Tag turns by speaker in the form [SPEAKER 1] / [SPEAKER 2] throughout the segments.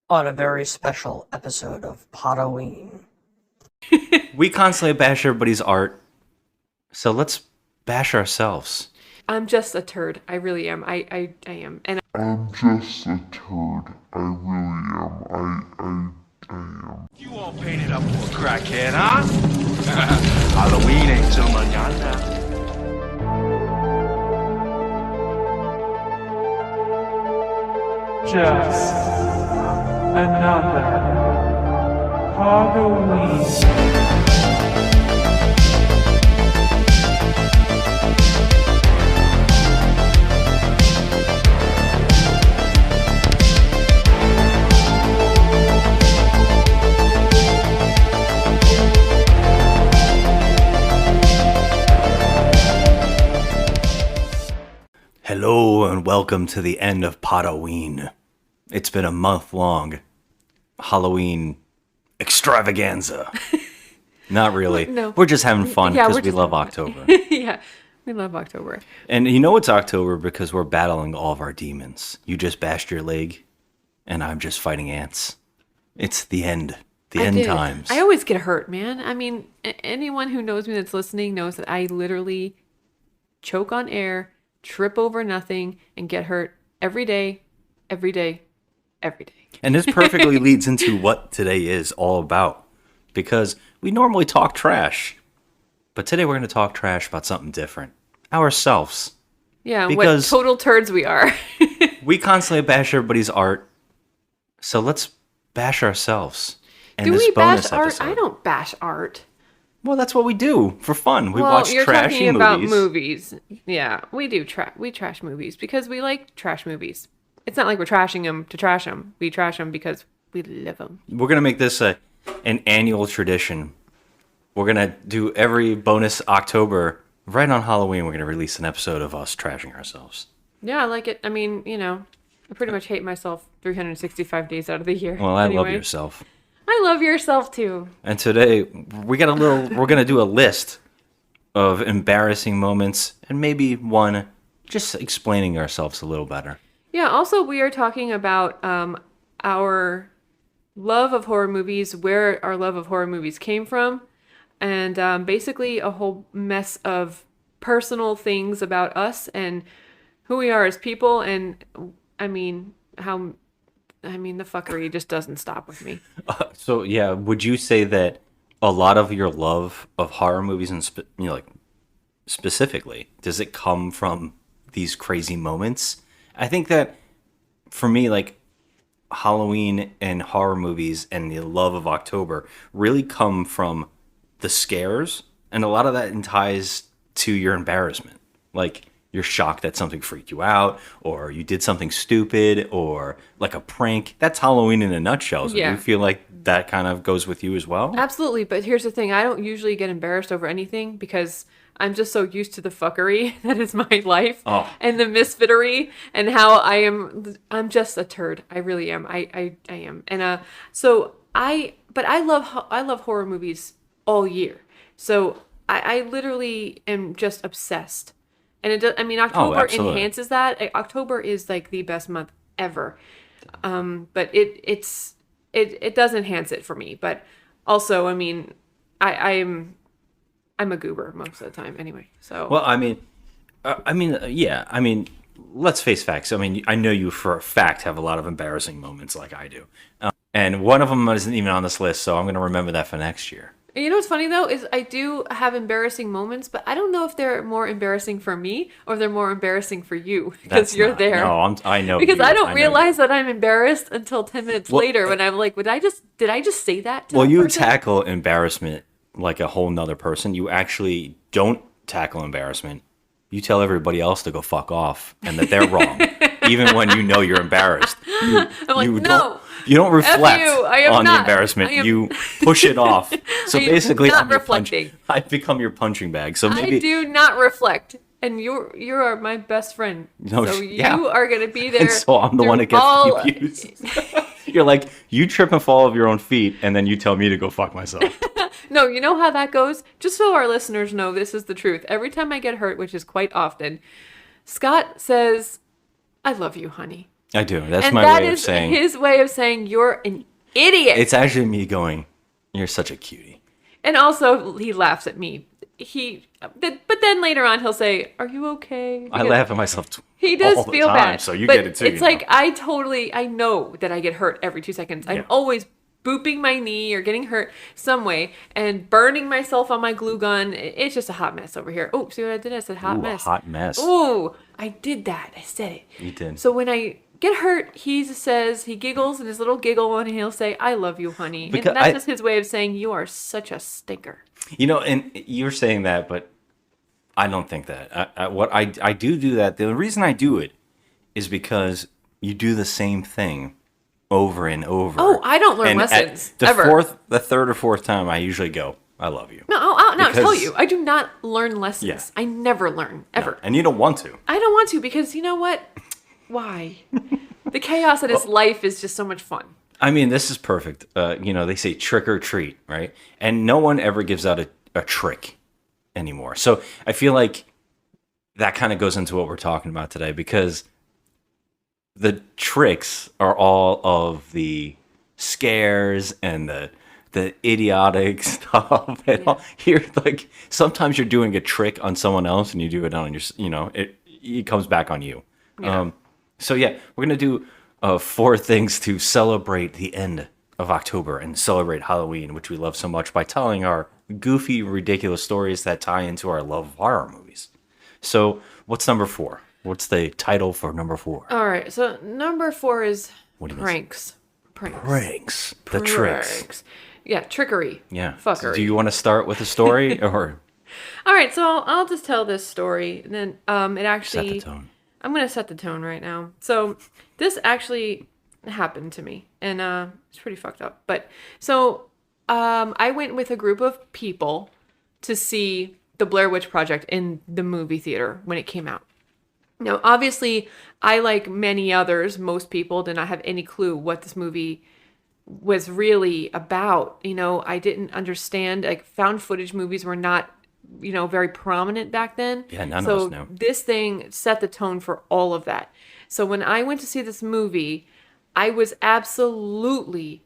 [SPEAKER 1] on a very special episode of PODoween.
[SPEAKER 2] We constantly bash everybody's art, so let's bash ourselves.
[SPEAKER 3] I'm just a turd. I really am. I am. And
[SPEAKER 4] I'm just a turd. I really am. I am.
[SPEAKER 5] You all painted up for a crackhead, huh? Halloween ain't till mañana.
[SPEAKER 6] Just another Halloween.
[SPEAKER 2] Hello and welcome to the end of PODoween. It's been a month-long Halloween extravaganza. Not really.
[SPEAKER 3] No.
[SPEAKER 2] We're just having fun
[SPEAKER 3] Yeah,
[SPEAKER 2] because
[SPEAKER 3] we're
[SPEAKER 2] we
[SPEAKER 3] just
[SPEAKER 2] love
[SPEAKER 3] having
[SPEAKER 2] October.
[SPEAKER 3] yeah, we love October.
[SPEAKER 2] And you know it's October because we're battling all of our demons. You just bashed your leg, and I'm just fighting ants. It's the end. The end times.
[SPEAKER 3] I always get hurt, man. I mean, anyone who knows me that's listening knows that I literally choke on air, trip over nothing, and get hurt every day, every day, every day.
[SPEAKER 2] And this perfectly leads into what today is all about. Because we normally talk trash. But today we're going to talk trash about something different. Ourselves.
[SPEAKER 3] Yeah,
[SPEAKER 2] Because-
[SPEAKER 3] what total turds we are.
[SPEAKER 2] We constantly bash everybody's art. So let's bash ourselves. And
[SPEAKER 3] Do
[SPEAKER 2] this
[SPEAKER 3] we bash
[SPEAKER 2] bonus
[SPEAKER 3] art?
[SPEAKER 2] episode.
[SPEAKER 3] I don't bash art.
[SPEAKER 2] Well, that's what we do for fun. We
[SPEAKER 3] Well,
[SPEAKER 2] watch
[SPEAKER 3] you're
[SPEAKER 2] trashy
[SPEAKER 3] talking about
[SPEAKER 2] movies.
[SPEAKER 3] movies. Yeah, we do. We trash movies because we like trash movies. It's not like we're trashing them to trash them. We trash them because we love them.
[SPEAKER 2] We're going to make this an annual tradition. We're going to do every bonus October. Right on Halloween, we're going to release an episode of us trashing ourselves.
[SPEAKER 3] Yeah, I like it. I mean, I pretty much hate myself 365 days out of the year.
[SPEAKER 2] Well, I love
[SPEAKER 3] Anyway.
[SPEAKER 2] yourself.
[SPEAKER 3] I love yourself too.
[SPEAKER 2] And today, we're going to do a list of embarrassing moments and maybe one just explaining ourselves a little better.
[SPEAKER 3] Yeah, also we are talking about our love of horror movies, where our love of horror movies came from, and basically a whole mess of personal things about us and who we are as people, and the fuckery just doesn't stop with me.
[SPEAKER 2] So, yeah, would you say that a lot of your love of horror movies and specifically, does it come from these crazy moments? I think that for me, like Halloween and horror movies and the love of October really come from the scares, and a lot of that ties to your embarrassment. Like you're shocked that something freaked you out, or you did something stupid, or like a prank. That's Halloween in a nutshell. So
[SPEAKER 3] Yeah.
[SPEAKER 2] do you feel like that kind of goes with you as well?
[SPEAKER 3] Absolutely, but here's the thing. I don't usually get embarrassed over anything because I'm just so used to the fuckery that is my life and the misfittery and how I'm just a turd. I really am. I am. And but I love horror movies all year. So I literally am just obsessed. And October
[SPEAKER 2] absolutely.
[SPEAKER 3] enhances that. October is like the best month ever. But it does enhance it for me. But also, I'm a goober most of the time anyway. So
[SPEAKER 2] Well, let's face facts. I mean, I know you for a fact have a lot of embarrassing moments like I do. And one of them isn't even on this list, so I'm going to remember that for next year.
[SPEAKER 3] you know what's funny though is I do have embarrassing moments, but I don't know if they're more embarrassing for me or they're more embarrassing for you because
[SPEAKER 2] That's
[SPEAKER 3] you're
[SPEAKER 2] not-
[SPEAKER 3] there.
[SPEAKER 2] No, I know
[SPEAKER 3] Because
[SPEAKER 2] you.
[SPEAKER 3] I don't
[SPEAKER 2] know
[SPEAKER 3] realize
[SPEAKER 2] you.
[SPEAKER 3] that I'm embarrassed until 10 minutes
[SPEAKER 2] Well,
[SPEAKER 3] later when I'm like, did I just say that to
[SPEAKER 2] Well,
[SPEAKER 3] that
[SPEAKER 2] you
[SPEAKER 3] person?
[SPEAKER 2] tackle embarrassment like a whole nother person. You actually don't tackle embarrassment. You tell everybody else to go fuck off and that they're wrong, even when you know you're embarrassed.
[SPEAKER 3] I'm like, no.
[SPEAKER 2] You don't reflect
[SPEAKER 3] you, I am
[SPEAKER 2] on the
[SPEAKER 3] not.
[SPEAKER 2] embarrassment.
[SPEAKER 3] I am-
[SPEAKER 2] You push it off. So
[SPEAKER 3] I am
[SPEAKER 2] basically,
[SPEAKER 3] not
[SPEAKER 2] I'm your
[SPEAKER 3] reflecting.
[SPEAKER 2] I become your punching bag. So maybe
[SPEAKER 3] I do not reflect. And you are my best friend.
[SPEAKER 2] No,
[SPEAKER 3] so
[SPEAKER 2] yeah.
[SPEAKER 3] you are going to be there.
[SPEAKER 2] And so I'm the one that
[SPEAKER 3] through
[SPEAKER 2] gets
[SPEAKER 3] all-
[SPEAKER 2] confused. You're like, you trip and fall of your own feet, and then you tell me to go fuck myself.
[SPEAKER 3] No, you know how that goes? Just so our listeners know, this is the truth. Every time I get hurt, which is quite often, Scott says, I love you, honey.
[SPEAKER 2] I do. That's
[SPEAKER 3] and
[SPEAKER 2] my
[SPEAKER 3] that
[SPEAKER 2] way of
[SPEAKER 3] is
[SPEAKER 2] saying.
[SPEAKER 3] his way of saying you're an idiot.
[SPEAKER 2] It's actually me going, "You're such a cutie."
[SPEAKER 3] And also, he laughs at me. But then later on, he'll say, "Are you okay?"
[SPEAKER 2] I laugh at myself
[SPEAKER 3] He does
[SPEAKER 2] all the
[SPEAKER 3] feel
[SPEAKER 2] time,
[SPEAKER 3] bad.
[SPEAKER 2] so you
[SPEAKER 3] but
[SPEAKER 2] get it too.
[SPEAKER 3] It's like I know that I get hurt every 2 seconds. I'm
[SPEAKER 2] Yeah.
[SPEAKER 3] always booping my knee or getting hurt some way and burning myself on my glue gun. It's just a hot mess over here. Oh, see what I did? I said hot mess.
[SPEAKER 2] Hot mess.
[SPEAKER 3] Oh, I did that. I said it.
[SPEAKER 2] You did.
[SPEAKER 3] So when I get hurt, he giggles and his little giggle and he'll say, "I love you, honey."
[SPEAKER 2] Because
[SPEAKER 3] and that's just his way of saying you are such a stinker.
[SPEAKER 2] And you're saying that, but I don't think that. I do that. The reason I do it is because you do the same thing over and over.
[SPEAKER 3] Oh, I don't learn
[SPEAKER 2] And
[SPEAKER 3] lessons
[SPEAKER 2] at
[SPEAKER 3] ever.
[SPEAKER 2] the third or fourth time, I usually go, "I love you."
[SPEAKER 3] No, I'll tell
[SPEAKER 2] Because-
[SPEAKER 3] you. I do not learn lessons.
[SPEAKER 2] Yeah.
[SPEAKER 3] I never learn, ever.
[SPEAKER 2] No, and you don't want to.
[SPEAKER 3] I don't want to because you know what? Why? The chaos of this life is just so much fun.
[SPEAKER 2] I mean, this is perfect. They say trick or treat, right? And no one ever gives out a trick anymore. So I feel like that kind of goes into what we're talking about today because the tricks are all of the scares and the idiotic stuff. And all. You're like, sometimes you're doing a trick on someone else and you do it on your, it comes back on you.
[SPEAKER 3] Yeah.
[SPEAKER 2] We're going to do 4 things to celebrate the end of October and celebrate Halloween, which we love so much, by telling our goofy, ridiculous stories that tie into our love of horror movies. So, what's number 4? What's the title for number 4?
[SPEAKER 3] All right. So number 4 is
[SPEAKER 2] What do you
[SPEAKER 3] pranks. Pranks.
[SPEAKER 2] Pranks. The tricks.
[SPEAKER 3] Pranks. Yeah, trickery.
[SPEAKER 2] Yeah.
[SPEAKER 3] Fuckery.
[SPEAKER 2] Do you want to start with a story or
[SPEAKER 3] All right. So I'll just tell this story, and then it actually
[SPEAKER 2] set the tone?
[SPEAKER 3] I'm gonna set the tone right now. So this actually happened to me, and it's pretty fucked up. But so I went with a group of people to see the Blair Witch Project in the movie theater when it came out. Now, obviously, I, like many others, most people, did not have any clue what this movie was really about. I didn't understand. Like, found footage movies were not, very prominent back then.
[SPEAKER 2] Yeah, none of us knew.
[SPEAKER 3] This thing set the tone for all of that. So when I went to see this movie, I was absolutely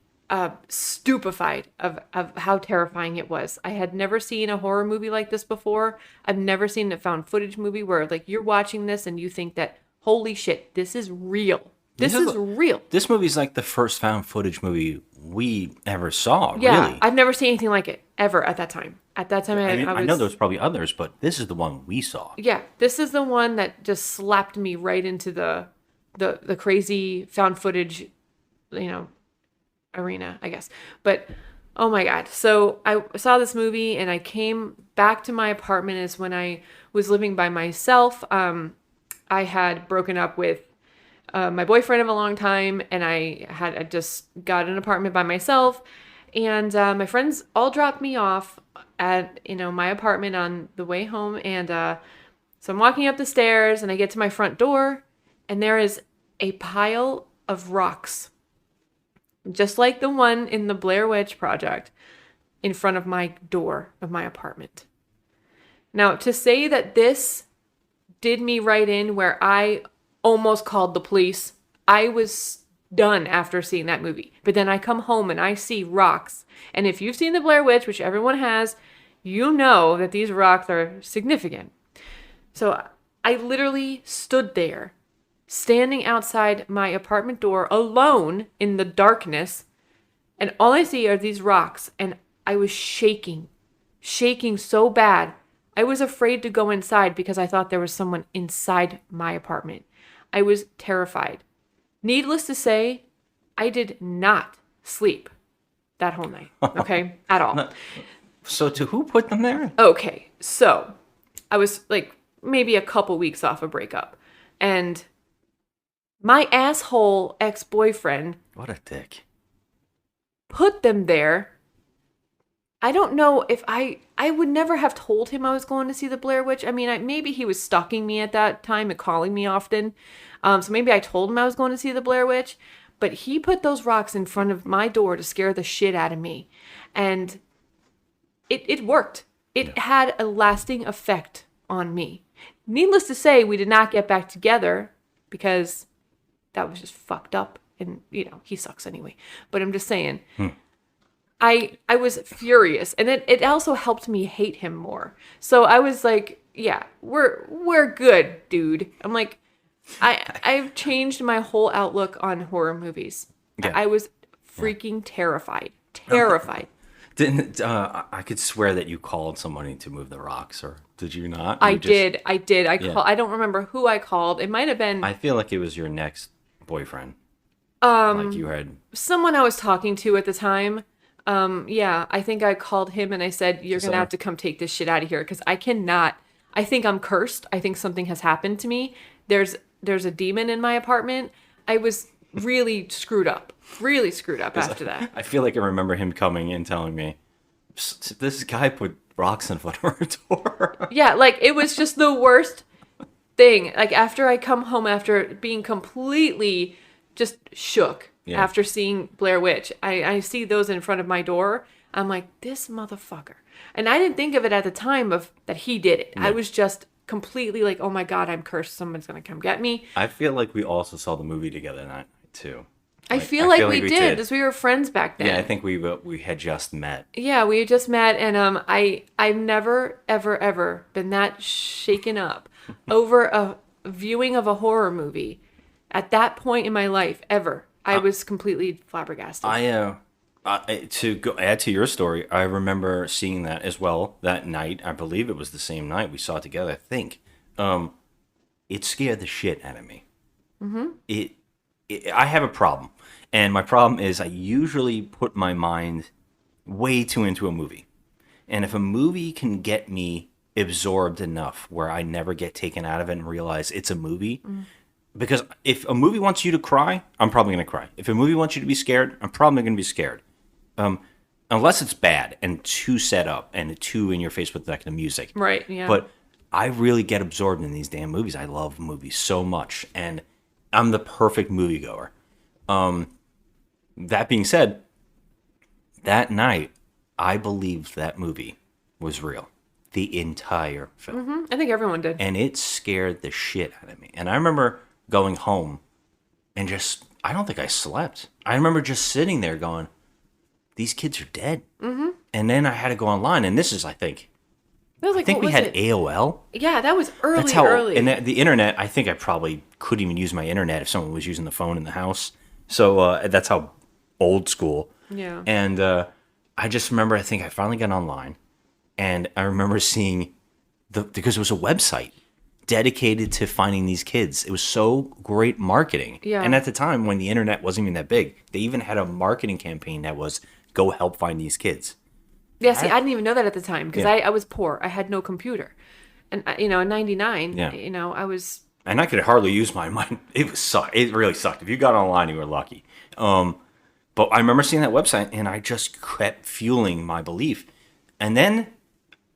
[SPEAKER 3] stupefied of how terrifying it was. I had never seen a horror movie like this before. I've never seen a found footage movie where like you're watching this and you think that, holy shit, this is real. This is real.
[SPEAKER 2] This movie's like the first found footage movie we ever saw,
[SPEAKER 3] Yeah,
[SPEAKER 2] really.
[SPEAKER 3] I've never seen anything like it ever at that time. At that time,
[SPEAKER 2] I know there's probably others, but this is the one we saw.
[SPEAKER 3] Yeah, this is the one that just slapped me right into the crazy found footage, arena, I guess. But oh my God. So I saw this movie and I came back to my apartment is when I was living by myself. I had broken up with my boyfriend of a long time and I just got an apartment by myself, and my friends all dropped me off at my apartment on the way home, and so I'm walking up the stairs and I get to my front door and there is a pile of rocks, just like the one in the Blair Witch Project, in front of my door of my apartment. Now, to say that this did me right in where I almost called the police, I was done after seeing that movie. But then I come home and I see rocks. And if you've seen the Blair Witch, which everyone has, you know that these rocks are significant. So I literally stood there, standing outside my apartment door alone in the darkness, and all I see are these rocks, and I was shaking so bad. I was afraid to go inside because I thought there was someone inside my apartment. I was terrified. Needless to say, I did not sleep that whole night, okay, at all.
[SPEAKER 2] So to who put them there?
[SPEAKER 3] Okay, so I was like maybe a couple weeks off a breakup, and my asshole ex-boyfriend
[SPEAKER 2] What a dick.
[SPEAKER 3] put them there. I don't know if I would never have told him I was going to see the Blair Witch. I mean, maybe he was stalking me at that time and calling me often. So maybe I told him I was going to see the Blair Witch, but he put those rocks in front of my door to scare the shit out of me. And it worked. It had a lasting effect on me. Needless to say, we did not get back together because that was just fucked up. And, he sucks anyway. But I'm just saying, I was furious. And it also helped me hate him more. So I was like, yeah, we're good, dude. I'm like, I've changed my whole outlook on horror movies. Yeah. I was freaking terrified.
[SPEAKER 2] Didn't I could swear that you called somebody to move the rocks, or did you not?
[SPEAKER 3] I did. I don't remember who I called. It might have been.
[SPEAKER 2] I feel like it was your next boyfriend. Like you had
[SPEAKER 3] someone I was talking to at the time. Yeah, I think I called him and I said, "You're gonna have to come take this shit out of here because I cannot. I think I'm cursed. I think something has happened to me. There's a demon in my apartment. I was really screwed up." Really screwed up after that.
[SPEAKER 2] I feel like I remember him coming in telling me, this guy put rocks in front of our door.
[SPEAKER 3] Yeah, like it was just the worst thing. Like after I come home after being completely just shook after seeing Blair Witch, I see those in front of my door. I'm like, this motherfucker. And I didn't think of it at the time of that he did it. Yeah. I was just completely like, oh my God, I'm cursed. Someone's going to come get me.
[SPEAKER 2] I feel like we also saw the movie together that night too.
[SPEAKER 3] I feel like we did, because we were friends back then.
[SPEAKER 2] Yeah, I think we had just met.
[SPEAKER 3] Yeah, we had just met, and I've never, ever, ever been that shaken up over a viewing of a horror movie at that point in my life, ever. I was completely flabbergasted.
[SPEAKER 2] To add to your story, I remember seeing that as well that night. I believe it was the same night we saw it together, I think. It scared the shit out of me. Mm-hmm. I have a problem. And my problem is I usually put my mind way too into a movie. And if a movie can get me absorbed enough where I never get taken out of it and realize it's a movie, because if a movie wants you to cry, I'm probably going to cry. If a movie wants you to be scared, I'm probably going to be scared. Unless it's bad and too set up and too in your face with like the music.
[SPEAKER 3] Right, yeah.
[SPEAKER 2] But I really get absorbed in these damn movies. I love movies so much. And I'm the perfect moviegoer. That being said, that night, I believed that movie was real. The entire film.
[SPEAKER 3] Mm-hmm. I think everyone did.
[SPEAKER 2] And it scared the shit out of me. And I remember going home and I don't think I slept. I remember just sitting there going, these kids are dead. Mm-hmm. And then I had to go online. And this is, I think we had AOL.
[SPEAKER 3] Yeah, that was early.
[SPEAKER 2] And the internet, I think I probably couldn't even use my internet if someone was using the phone in the house. So that's how old school.
[SPEAKER 3] Yeah.
[SPEAKER 2] And I just remember, I think I finally got online. And I remember seeing, because it was a website dedicated to finding these kids. It was so great marketing.
[SPEAKER 3] Yeah.
[SPEAKER 2] And at the time when the internet wasn't even that big, they even had a marketing campaign that was, go help find these kids.
[SPEAKER 3] Yeah, see, I didn't even know that at the time because I was poor. I had no computer. And, in 99, I was...
[SPEAKER 2] And I could hardly use mine. It really sucked. If you got online, you were lucky. But I remember seeing that website, and I just kept fueling my belief. And then,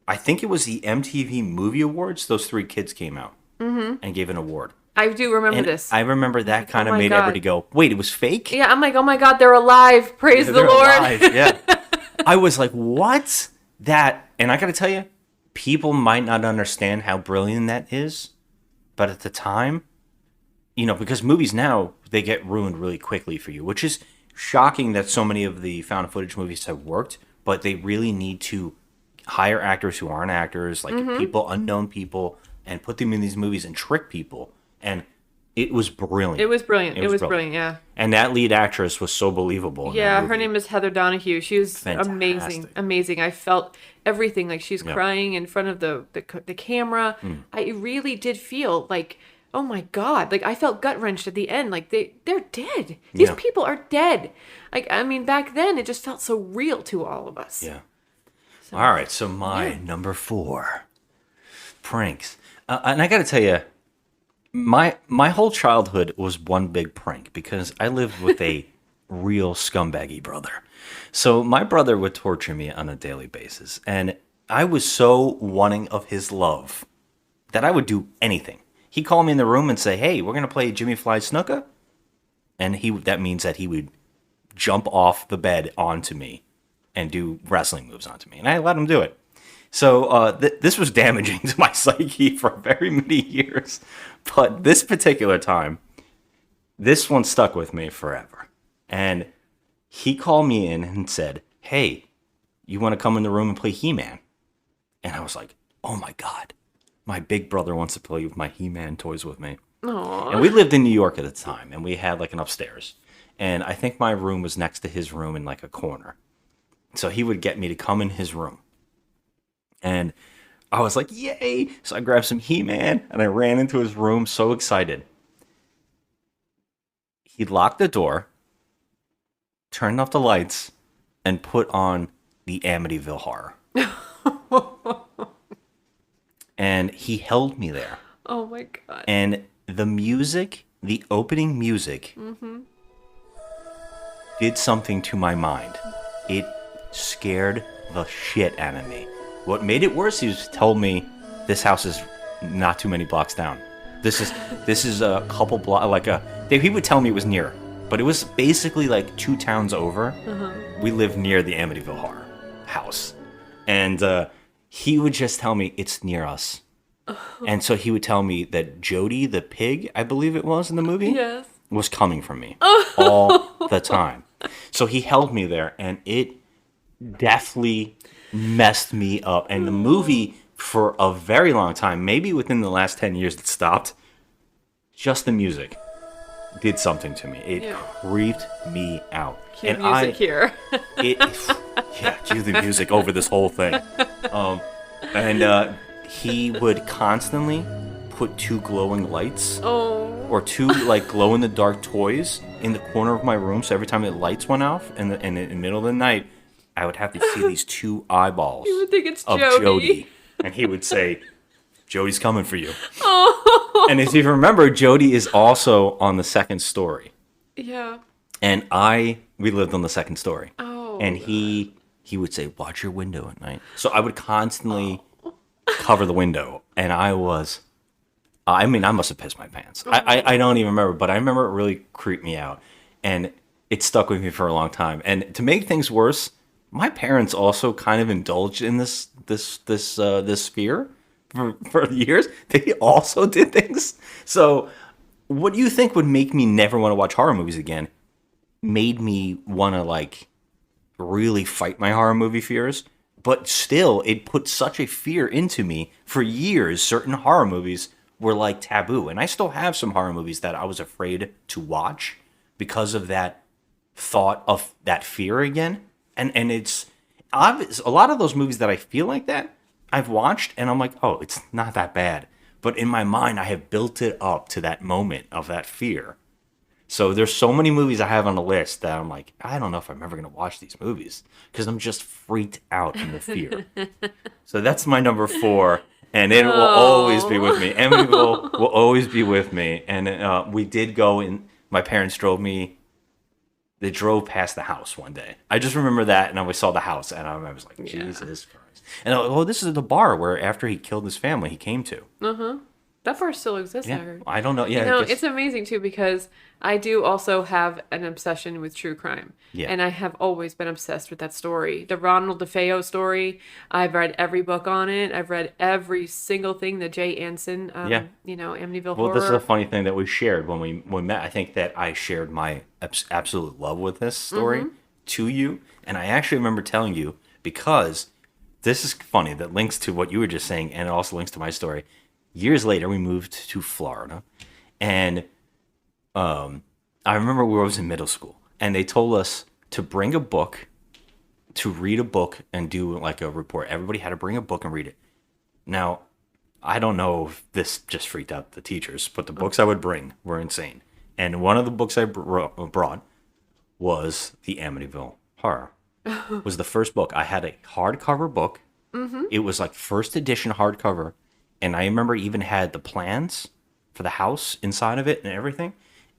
[SPEAKER 2] I think it was the MTV Movie Awards, those 3 kids came out and gave an award.
[SPEAKER 3] I do remember this.
[SPEAKER 2] I remember that kind of made everybody go, wait, it was fake?
[SPEAKER 3] Yeah, I'm like, oh my God, they're alive. Praise the Lord.
[SPEAKER 2] Alive. Yeah. I was like, what? That, and I got to tell you, people might not understand how brilliant that is, but at the time, because movies now, they get ruined really quickly for you, which is shocking that so many of the found footage movies have worked, but they really need to hire actors who aren't actors, like unknown people, and put them in these movies and trick people. And it was brilliant.
[SPEAKER 3] It was brilliant. Yeah.
[SPEAKER 2] And that lead actress was so believable.
[SPEAKER 3] Yeah, her name is Heather Donahue. She was fantastic. Amazing. I felt everything. Like she's crying in front of the camera. I really did feel like, oh my God. Like I felt gut wrenched at the end. Like they're dead. These people are dead. Like, I mean, back then it just felt so real to all of us.
[SPEAKER 2] Yeah. So, all right. So my number 4, pranks. And I got to tell you, my whole childhood was one big prank because I lived with a real scumbaggy brother. So my brother would torture me on a daily basis. And I was so wanting of his love that I would do anything. He'd call me in the room and say, hey, we're going to play Jimmy Fly Snooker. And that means that he would jump off the bed onto me and do wrestling moves onto me. And I let him do it. So this was damaging to my psyche for very many years. But this particular time, this one stuck with me forever. And he called me in and said, "Hey, you want to come in the room and play He-Man?" And I was like, "Oh my God, my big brother wants to play with my He-Man toys with me."
[SPEAKER 3] Aww.
[SPEAKER 2] And we lived in New York at the time, and we had like an upstairs. And I think my room was next to his room in like a corner. So he would get me to come in his room. And I was like, yay! So I grabbed some He-Man, and I ran into his room so excited. He locked the door, turned off the lights, and put on the Amityville Horror. And he held me there.
[SPEAKER 3] Oh my God.
[SPEAKER 2] And the music, the opening music, did something to my mind. It scared the shit out of me. What made it worse, he told me, this house is not too many blocks down. This is a couple blocks, he would tell me it was near, but it was basically like 2 towns over. We lived near the Amityville Horror house. And he would just tell me, it's near us. And so he would tell me that Jody the pig, I believe it was in the movie,
[SPEAKER 3] Yes.
[SPEAKER 2] was coming from me all the time. So he held me there, and it definitely messed me up. And the movie, for a very long time, maybe within the last 10 years it stopped, just the music did something to me. It creeped me out.
[SPEAKER 3] Cue
[SPEAKER 2] and
[SPEAKER 3] music here.
[SPEAKER 2] Cue the music over this whole thing. He would constantly put 2 glowing lights or 2 like glow in the dark toys in the corner of my room. So every time the lights went off in the middle of the night, I would have to see these 2 eyeballs
[SPEAKER 3] You would think it's
[SPEAKER 2] of
[SPEAKER 3] Jody.
[SPEAKER 2] Jody. And he would say, "Jody's coming for you." And if you remember, Jody is also on the 2nd story.
[SPEAKER 3] Yeah.
[SPEAKER 2] And we lived on the 2nd story.
[SPEAKER 3] Oh.
[SPEAKER 2] And he would say, "Watch your window at night." So I would constantly cover the window. And I must have pissed my pants. I don't even remember, but I remember it really creeped me out. And it stuck with me for a long time. And to make things worse, my parents also kind of indulged in this fear for years. They also did things. So what do you think would make me never want to watch horror movies again? Made me want to really fight my horror movie fears, but still it put such a fear into me. For years, certain horror movies were taboo, and I still have some horror movies that I was afraid to watch because of that thought of that fear again. And it's obvious, a lot of those movies that I feel like that I've watched, and I'm like, oh, it's not that bad. But in my mind, I have built it up to that moment of that fear. So there's so many movies I have on the list that I'm like, I don't know if I'm ever going to watch these movies because I'm just freaked out in the fear. So that's my number 4, and it will always be with me. Amityville will always be with me. And we did go in, my parents they drove past the house one day. I just remember that, and I saw the house, and I was like, Jesus Christ. And this is the bar where after he killed his family, he came to.
[SPEAKER 3] That bar still exists, I
[SPEAKER 2] Yeah,
[SPEAKER 3] heard.
[SPEAKER 2] I don't know. Yeah,
[SPEAKER 3] You know, it's amazing too because I do also have an obsession with true crime.
[SPEAKER 2] Yeah.
[SPEAKER 3] And I have always been obsessed with that story. The Ronald DeFeo story. I've read every book on it. I've read every single thing that Jay Anson, Amityville Horror.
[SPEAKER 2] Well, this is a funny thing that we shared when we met. I think that I shared my absolute love with this story to you. And I actually remember telling you, because this is funny, that links to what you were just saying, and it also links to my story. Years later, we moved to Florida, and I remember I was in middle school, and they told us to bring a book, to read a book, and do a report. Everybody had to bring a book and read it. Now, I don't know if this just freaked out the teachers, but the books I would bring were insane. And one of the books I brought was the Amityville Horror. Was the first book. I had a hardcover book. It was first edition hardcover. And I remember even had the plans for the house inside of it and everything.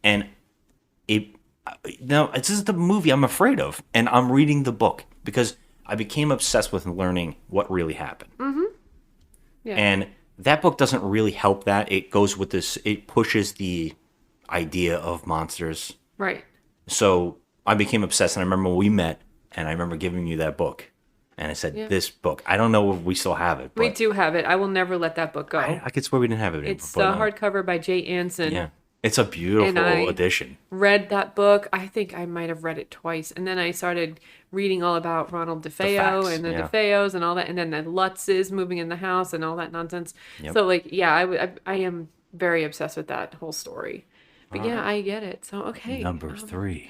[SPEAKER 2] And this is the movie I'm afraid of. And I'm reading the book because I became obsessed with learning what really happened. Yeah. And that book doesn't really help that. It goes with this, it pushes the idea of monsters.
[SPEAKER 3] Right.
[SPEAKER 2] So I became obsessed. And I remember when we met, and I remember giving you that book. And I said, this book, I don't know if we still have it. But
[SPEAKER 3] we do have it. I will never let that book go.
[SPEAKER 2] I could swear we didn't have it.
[SPEAKER 3] It's the hardcover by Jay Anson.
[SPEAKER 2] Yeah. It's a beautiful addition.
[SPEAKER 3] Read that book. I think I might have read it twice. And then I started reading all about Ronald DeFeo and the DeFeos and all that. And then the Lutzes moving in the house and all that nonsense. Yep. So, like, yeah, I am very obsessed with that whole story. But all I get it. So, okay.
[SPEAKER 2] Number 3.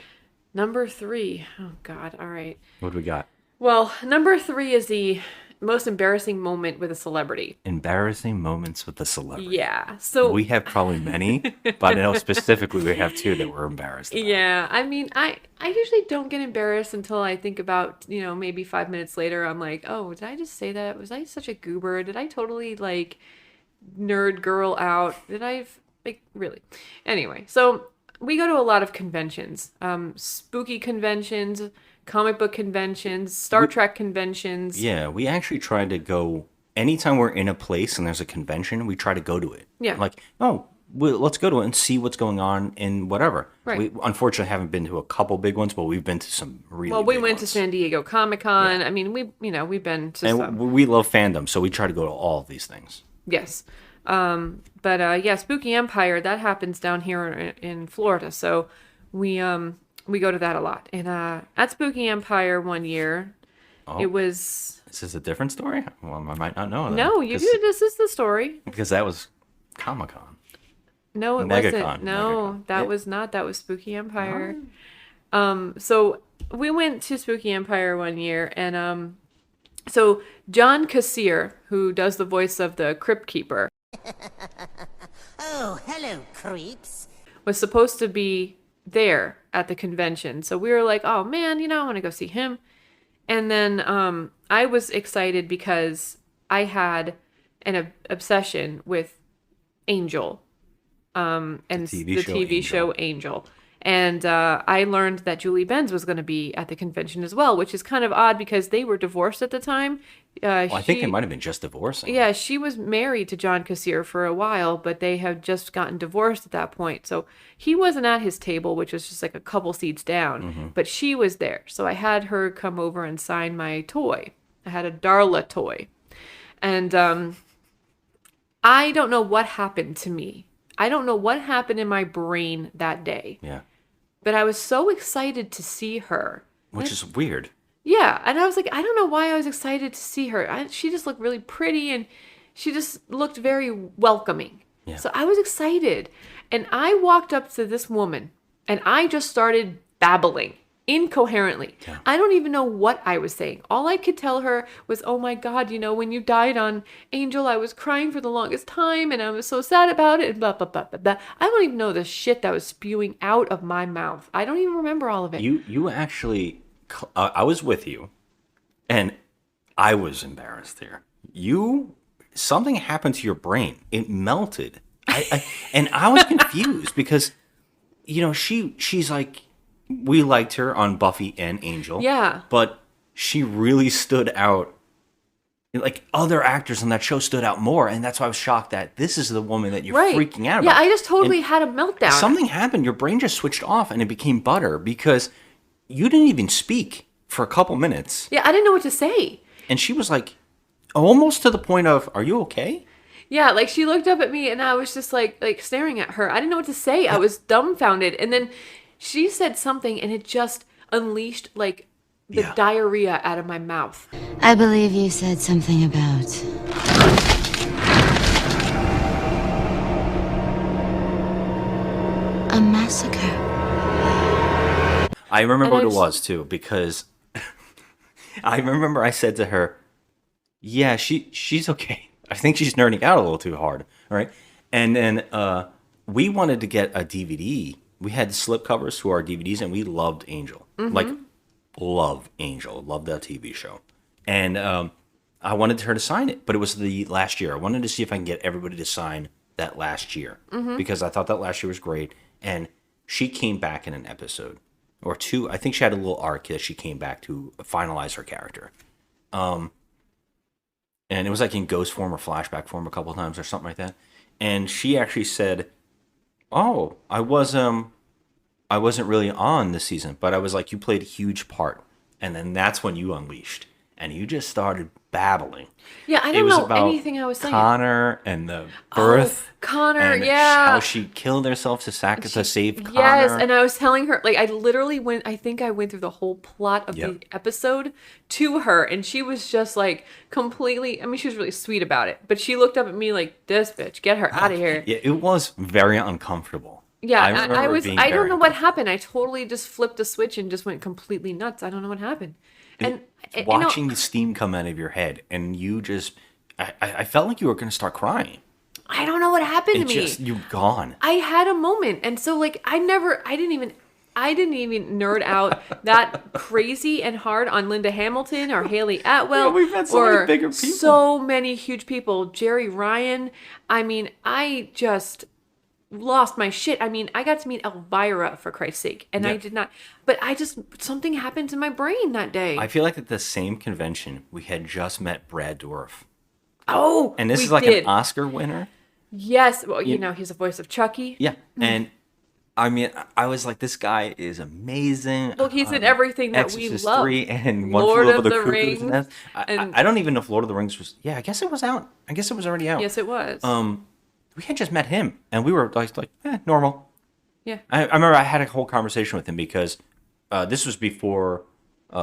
[SPEAKER 3] Number 3. Oh, God. All right.
[SPEAKER 2] What do we got?
[SPEAKER 3] Well, number 3 is the most embarrassing moment with a celebrity.
[SPEAKER 2] Embarrassing moments with a celebrity.
[SPEAKER 3] Yeah. So
[SPEAKER 2] we have probably many, but I know specifically we have 2 that we're embarrassed about.
[SPEAKER 3] Yeah. I mean, I usually don't get embarrassed until I think about, maybe 5 minutes later, I'm like, oh, did I just say that? Was I such a goober? Did I totally like nerd girl out? Did I really? Anyway, so we go to a lot of conventions, spooky conventions, comic book conventions, Star Trek conventions.
[SPEAKER 2] Yeah, we actually try to go anytime we're in a place and there's a convention. We try to go to it.
[SPEAKER 3] Yeah,
[SPEAKER 2] like let's go to it and see what's going on in whatever. Right. We unfortunately haven't been to a couple big ones, but we've been to some really. Well,
[SPEAKER 3] we went to San Diego Comic-Con. Yeah. I mean, we've been to
[SPEAKER 2] and
[SPEAKER 3] some.
[SPEAKER 2] We love fandom, so we try to go to all of these things.
[SPEAKER 3] Yes. But Spooky Empire, that happens down here in Florida. So we go to that a lot. And at Spooky Empire one year, it was...
[SPEAKER 2] Is this a different story? Well, I might not know that.
[SPEAKER 3] No, this is the story.
[SPEAKER 2] Because that was Comic-Con.
[SPEAKER 3] No, it wasn't. No, that was not. That was Spooky Empire. So we went to Spooky Empire one year, and so John Kassir, who does the voice of the Crypt Keeper...
[SPEAKER 7] Oh, hello, creeps.
[SPEAKER 3] ...was supposed to be there at the convention. So we were like, oh man, I want to go see him. And then I was excited because I had an obsession with Angel, and the TV show Angel. And I learned that Julie Benz was going to be at the convention as well, which is kind of odd because they were divorced at the time.
[SPEAKER 2] I think they might have been just divorcing.
[SPEAKER 3] Yeah, she was married to John Kassir for a while, but they had just gotten divorced at that point. So he wasn't at his table, which was just like a couple seats down, but she was there. So I had her come over and sign my toy. I had a Darla toy. And I don't know what happened to me. I don't know what happened in my brain that day.
[SPEAKER 2] Yeah.
[SPEAKER 3] But I was so excited to see her.
[SPEAKER 2] Which is weird.
[SPEAKER 3] Yeah. And I was like, I don't know why I was excited to see her. She just looked really pretty and she just looked very welcoming. Yeah. So I was excited. And I walked up to this woman and I just started babbling incoherently. Yeah. I don't even know what I was saying. All I could tell her was, oh my God, when you died on Angel, I was crying for the longest time and I was so sad about it and blah, blah, blah, blah, blah. I don't even know the shit that was spewing out of my mouth. I don't even remember all of it.
[SPEAKER 2] You actually, I was with you and I was embarrassed here. Something happened to your brain. It melted. And I was confused because, she's like, we liked her on Buffy and Angel.
[SPEAKER 3] Yeah.
[SPEAKER 2] But she really stood out. Like, other actors on that show stood out more. And that's why I was shocked that this is the woman that you're freaking out about.
[SPEAKER 3] Yeah, I just totally had a meltdown.
[SPEAKER 2] Something happened. Your brain just switched off and it became butter because you didn't even speak for a couple minutes.
[SPEAKER 3] Yeah, I didn't know what to say.
[SPEAKER 2] And she was like, almost to the point of, are you okay?
[SPEAKER 3] Yeah, like she looked up at me and I was just like staring at her. I didn't know what to say. I was dumbfounded. And then she said something and it just unleashed like the diarrhea out of my mouth.
[SPEAKER 7] I believe you said something about a massacre.
[SPEAKER 2] I remember what it was too, because I remember I said to her, yeah, she's okay. I think she's nerding out a little too hard. All right. And then we wanted to get a DVD. We had slipcovers to our DVDs, and we loved Angel. Like, love Angel. Love that TV show. And I wanted her to sign it, but it was the last year. I wanted to see if I can get everybody to sign that last year, because I thought that last year was great. And she came back in an episode or two. I think she had a little arc that she came back to finalize her character. And it was like in ghost form or flashback form a couple of times or something like that. And she actually said, oh, I wasn't really on this season, but I was like, you played a huge part. And then that's when you unleashed. and you just started babbling.
[SPEAKER 3] Yeah, I
[SPEAKER 2] It
[SPEAKER 3] don't
[SPEAKER 2] was
[SPEAKER 3] know
[SPEAKER 2] about
[SPEAKER 3] anything I was saying.
[SPEAKER 2] Connor and the birth.
[SPEAKER 3] Connor,
[SPEAKER 2] and
[SPEAKER 3] yeah.
[SPEAKER 2] how she killed herself to save Connor.
[SPEAKER 3] Yes, and I was telling her, like, I literally went, I think I went through the whole plot of the episode to her, and she was just, like, completely, I mean, she was really sweet about it, but she looked up at me like, this bitch, get her out of here.
[SPEAKER 2] Yeah, it was very uncomfortable.
[SPEAKER 3] Yeah,
[SPEAKER 2] I was.
[SPEAKER 3] I don't know what happened. I totally just flipped a switch and just went completely nuts. I don't know what happened. And
[SPEAKER 2] Watching the steam come out of your head, and you just, I felt like you were going to start crying.
[SPEAKER 3] I don't know what happened to me.
[SPEAKER 2] You're gone.
[SPEAKER 3] I had a moment, and so like I didn't even nerd out that crazy and hard on Linda Hamilton or Haley Atwell.
[SPEAKER 2] Yeah, we've had so many bigger people.
[SPEAKER 3] So many huge people. Jerry Ryan. I mean, I just lost my shit. I mean, I got to meet Elvira, for Christ's sake, and I did not. But something happened to my brain that day.
[SPEAKER 2] I feel like at the same convention, we had just met Brad Dourif.
[SPEAKER 3] Oh,
[SPEAKER 2] and this
[SPEAKER 3] we
[SPEAKER 2] is like
[SPEAKER 3] did.
[SPEAKER 2] an Oscar winner.
[SPEAKER 3] Yes, well, you know, he's the voice of Chucky.
[SPEAKER 2] Yeah, and I mean, I was like, this guy is amazing.
[SPEAKER 3] Well, he's in everything that
[SPEAKER 2] Exorcist
[SPEAKER 3] we love.
[SPEAKER 2] 3 and One
[SPEAKER 3] Lord
[SPEAKER 2] Flew
[SPEAKER 3] of
[SPEAKER 2] Over
[SPEAKER 3] the
[SPEAKER 2] the Cuckoo's
[SPEAKER 3] Rings,
[SPEAKER 2] Nest.
[SPEAKER 3] and-
[SPEAKER 2] I don't even know if Lord of the Rings was. Yeah, I guess it was out. I guess it was already out.
[SPEAKER 3] Yes, it was.
[SPEAKER 2] We had just met him, and we were like normal.
[SPEAKER 3] Yeah.
[SPEAKER 2] I remember I had a whole conversation with him because this was before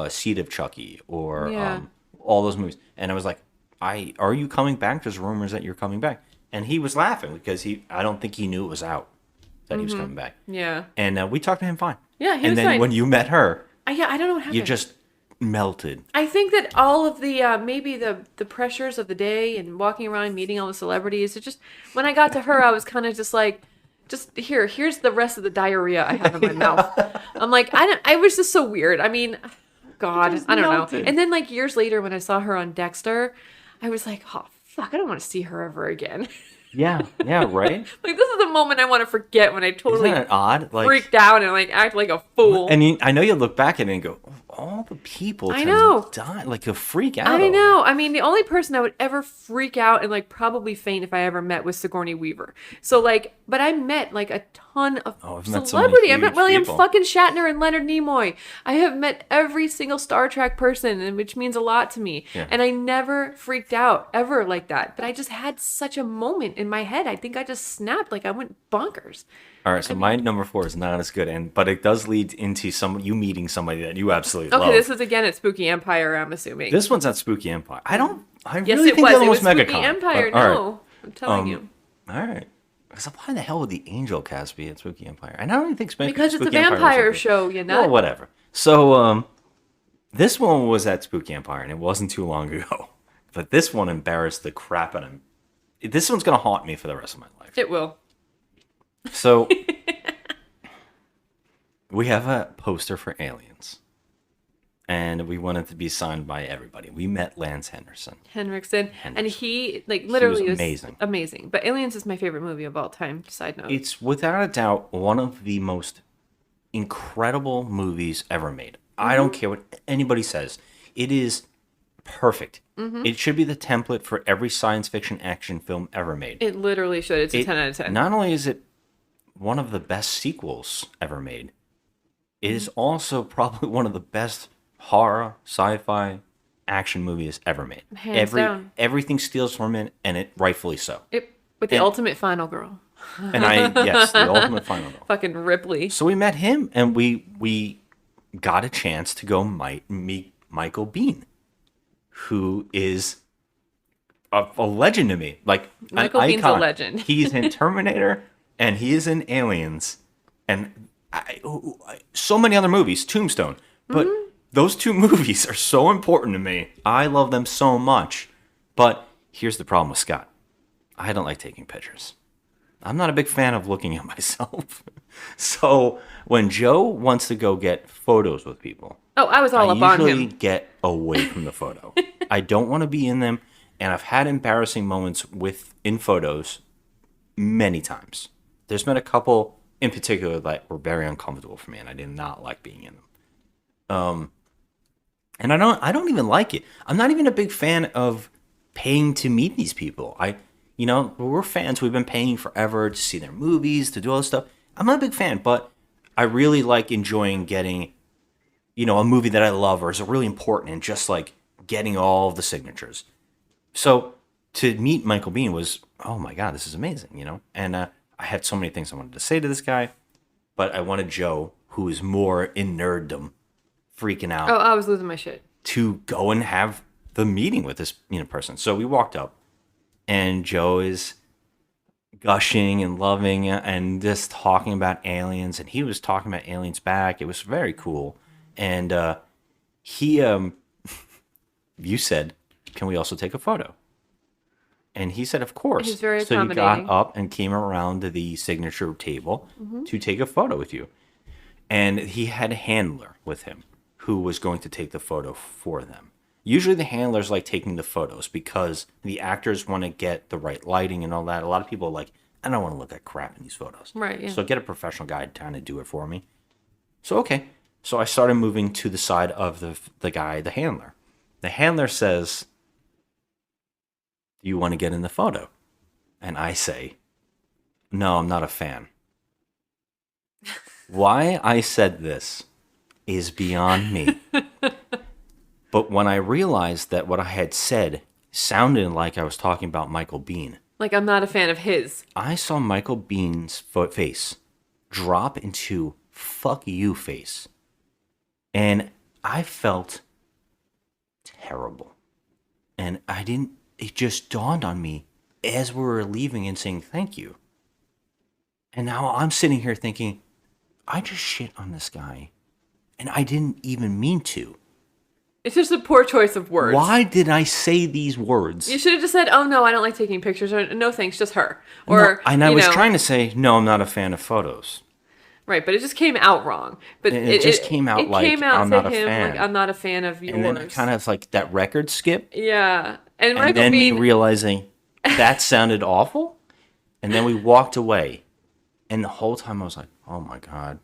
[SPEAKER 2] Seed of Chucky or all those movies, and I was like, are you coming back? There's rumors that you're coming back. And he was laughing because I don't think he knew it was out that he was coming back.
[SPEAKER 3] Yeah.
[SPEAKER 2] And we talked to him fine.
[SPEAKER 3] Yeah, he
[SPEAKER 2] and
[SPEAKER 3] was
[SPEAKER 2] then
[SPEAKER 3] fine.
[SPEAKER 2] when you met her,
[SPEAKER 3] I don't know what happened.
[SPEAKER 2] you just melted.
[SPEAKER 3] I think that all of the maybe the pressures of the day and walking around meeting all the celebrities, it just when I got to her, I was kind of just like, here's the rest of the diarrhea I have in my mouth. I'm like, I was just so weird. I mean, God, I don't know. And then like years later when I saw her on Dexter, I was like, oh fuck, I don't want to see her ever again.
[SPEAKER 2] Yeah, right?
[SPEAKER 3] Like this is the moment I want to forget when I totally
[SPEAKER 2] Isn't that odd? Like,
[SPEAKER 3] freaked out and like act like a fool.
[SPEAKER 2] And I know you look back at it and go, all the people
[SPEAKER 3] I know.
[SPEAKER 2] died, like a freak out.
[SPEAKER 3] I know. I mean, the only person I would ever freak out and like probably faint if I ever met was Sigourney Weaver. So like, but I met like a ton of
[SPEAKER 2] I've met so
[SPEAKER 3] celebrity.
[SPEAKER 2] many
[SPEAKER 3] I met
[SPEAKER 2] huge
[SPEAKER 3] William
[SPEAKER 2] people.
[SPEAKER 3] fucking Shatner and Leonard Nimoy. I have met every single Star Trek person, and which means a lot to me.
[SPEAKER 2] Yeah.
[SPEAKER 3] And I never freaked out ever like that. But I just had such a moment in my head. I think I just snapped. Like I went bonkers.
[SPEAKER 2] All right, so my number 4 is not as good, but it does lead into you meeting somebody that you absolutely love.
[SPEAKER 3] Okay, this is again at Spooky Empire, I'm assuming.
[SPEAKER 2] This one's at Spooky Empire. I
[SPEAKER 3] Yes,
[SPEAKER 2] really
[SPEAKER 3] it
[SPEAKER 2] think
[SPEAKER 3] was.
[SPEAKER 2] the other
[SPEAKER 3] It
[SPEAKER 2] was
[SPEAKER 3] was Spooky
[SPEAKER 2] MegaCon.
[SPEAKER 3] Empire.
[SPEAKER 2] But, all right.
[SPEAKER 3] No, I'm telling you.
[SPEAKER 2] All right. Because why the hell would the Angel Cast be at Spooky Empire? And I don't even think
[SPEAKER 3] Because it's a
[SPEAKER 2] Spooky Empire was
[SPEAKER 3] vampire
[SPEAKER 2] okay.
[SPEAKER 3] show, you know.
[SPEAKER 2] Well, whatever. So, this one was at Spooky Empire, and it wasn't too long ago. But this one embarrassed the crap out of me. This one's going to haunt me for the rest of my life.
[SPEAKER 3] It will.
[SPEAKER 2] So, we have a poster for Aliens. And we wanted to be signed by everybody. We met Lance
[SPEAKER 3] Henriksen. And he, like, literally
[SPEAKER 2] was
[SPEAKER 3] was amazing. But Aliens is my favorite movie of all time, side note.
[SPEAKER 2] It's without a doubt one of the most incredible movies ever made. I don't care what anybody says. It is perfect. It should be the template for every science fiction action film ever made.
[SPEAKER 3] It literally should. It's a 10 out of 10.
[SPEAKER 2] Not only is it one of the best sequels ever made, it is also probably one of the best horror, sci-fi, action movies ever made.
[SPEAKER 3] Hands down.
[SPEAKER 2] Everything steals from it, and it rightfully so.
[SPEAKER 3] With the ultimate final girl.
[SPEAKER 2] And yes, the ultimate final girl.
[SPEAKER 3] Fucking Ripley.
[SPEAKER 2] So we met him, and we got a chance to go meet Michael Biehn, who is a legend to me. Like
[SPEAKER 3] Michael
[SPEAKER 2] an
[SPEAKER 3] Bihn's
[SPEAKER 2] icon.
[SPEAKER 3] a legend.
[SPEAKER 2] He's in Terminator, and he is in Aliens, and so many other movies, Tombstone. But those 2 movies are so important to me. I love them so much. But here's the problem with Scott. I don't like taking pictures. I'm not a big fan of looking at myself. So when Joe wants to go get photos with people,
[SPEAKER 3] Oh, I was all
[SPEAKER 2] I
[SPEAKER 3] up on
[SPEAKER 2] usually
[SPEAKER 3] him.
[SPEAKER 2] get away from the photo. I don't want to be in them, and I've had embarrassing moments in photos many times. There's been a couple in particular that were very uncomfortable for me, and I did not like being in them. And I don't even like it. I'm not even a big fan of paying to meet these people. We're fans. We've been paying forever to see their movies, to do all this stuff. I'm not a big fan, but I really like enjoying getting, a movie that I love or is really important and just like getting all of the signatures. So to meet Michael Biehn was, oh my God, this is amazing, you know? And I had so many things I wanted to say to this guy, but I wanted Joe, who is more in nerddom, freaking out.
[SPEAKER 3] Oh, I was losing my shit.
[SPEAKER 2] To go and have the meeting with this person. So we walked up, and Joe is gushing and loving and just talking about aliens, and he was talking about aliens back. It was very cool. And he, you said, can we also take a photo? And he said, of course.
[SPEAKER 3] He's very
[SPEAKER 2] so he
[SPEAKER 3] accommodating.
[SPEAKER 2] got up and came around to the signature table to take a photo with you. And he had a handler with him who was going to take the photo for them. Usually the handlers like taking the photos because the actors want to get the right lighting and all that. A lot of people are like, I don't want to look like crap in these photos.
[SPEAKER 3] Right, yeah.
[SPEAKER 2] So get a professional guy to kind of do it for me. So, okay. So I started moving to the side of the guy, the handler. The handler says, do you want to get in the photo? And I say, no, I'm not a fan. Why I said this is beyond me. But when I realized that what I had said sounded like I was talking about Michael Biehn,
[SPEAKER 3] Like, I'm not a fan of his.
[SPEAKER 2] I saw Michael Bihn's face drop into fuck you face. And I felt terrible. And it just dawned on me as we were leaving and saying thank you. And now I'm sitting here thinking, I just shit on this guy. And I didn't even mean to.
[SPEAKER 3] It's just a poor choice of words.
[SPEAKER 2] Why did I say these words?
[SPEAKER 3] You should have just said, oh, no, I don't like taking pictures. Or, no, thanks, just her. Or,
[SPEAKER 2] no, and I was trying to say, no, I'm not a fan of photos.
[SPEAKER 3] Right, but it just came out wrong. But
[SPEAKER 2] it just came out like, I'm not a fan.
[SPEAKER 3] Like, I'm not a fan of yours.
[SPEAKER 2] And then kind of like that record skip.
[SPEAKER 3] Yeah. And
[SPEAKER 2] then me realizing that sounded awful. And then we walked away. And the whole time I was like, oh my God.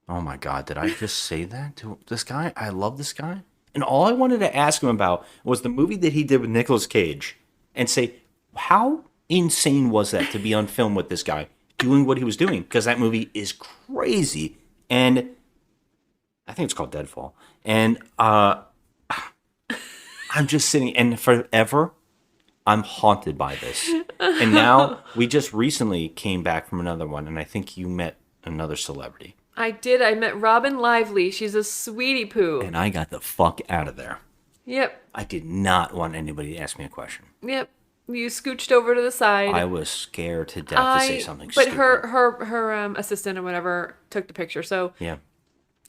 [SPEAKER 2] Oh my God, did I just say that to this guy? I love this guy. And all I wanted to ask him about was the movie that he did with Nicolas Cage. And say, how insane was that to be on film with this guy doing what he was doing? Because that movie is crazy. And I think it's called Deadfall. And I'm just sitting, and forever, I'm haunted by this. And now, we just recently came back from another one, and I think you met another celebrity.
[SPEAKER 3] I did. I met Robin Lively. She's a sweetie poo.
[SPEAKER 2] And I got the fuck out of there.
[SPEAKER 3] Yep.
[SPEAKER 2] I did not want anybody to ask me a question.
[SPEAKER 3] Yep. You scooched over to the side.
[SPEAKER 2] I was scared to death to say something
[SPEAKER 3] but
[SPEAKER 2] stupid.
[SPEAKER 3] But her assistant or whatever took the picture, so
[SPEAKER 2] yeah,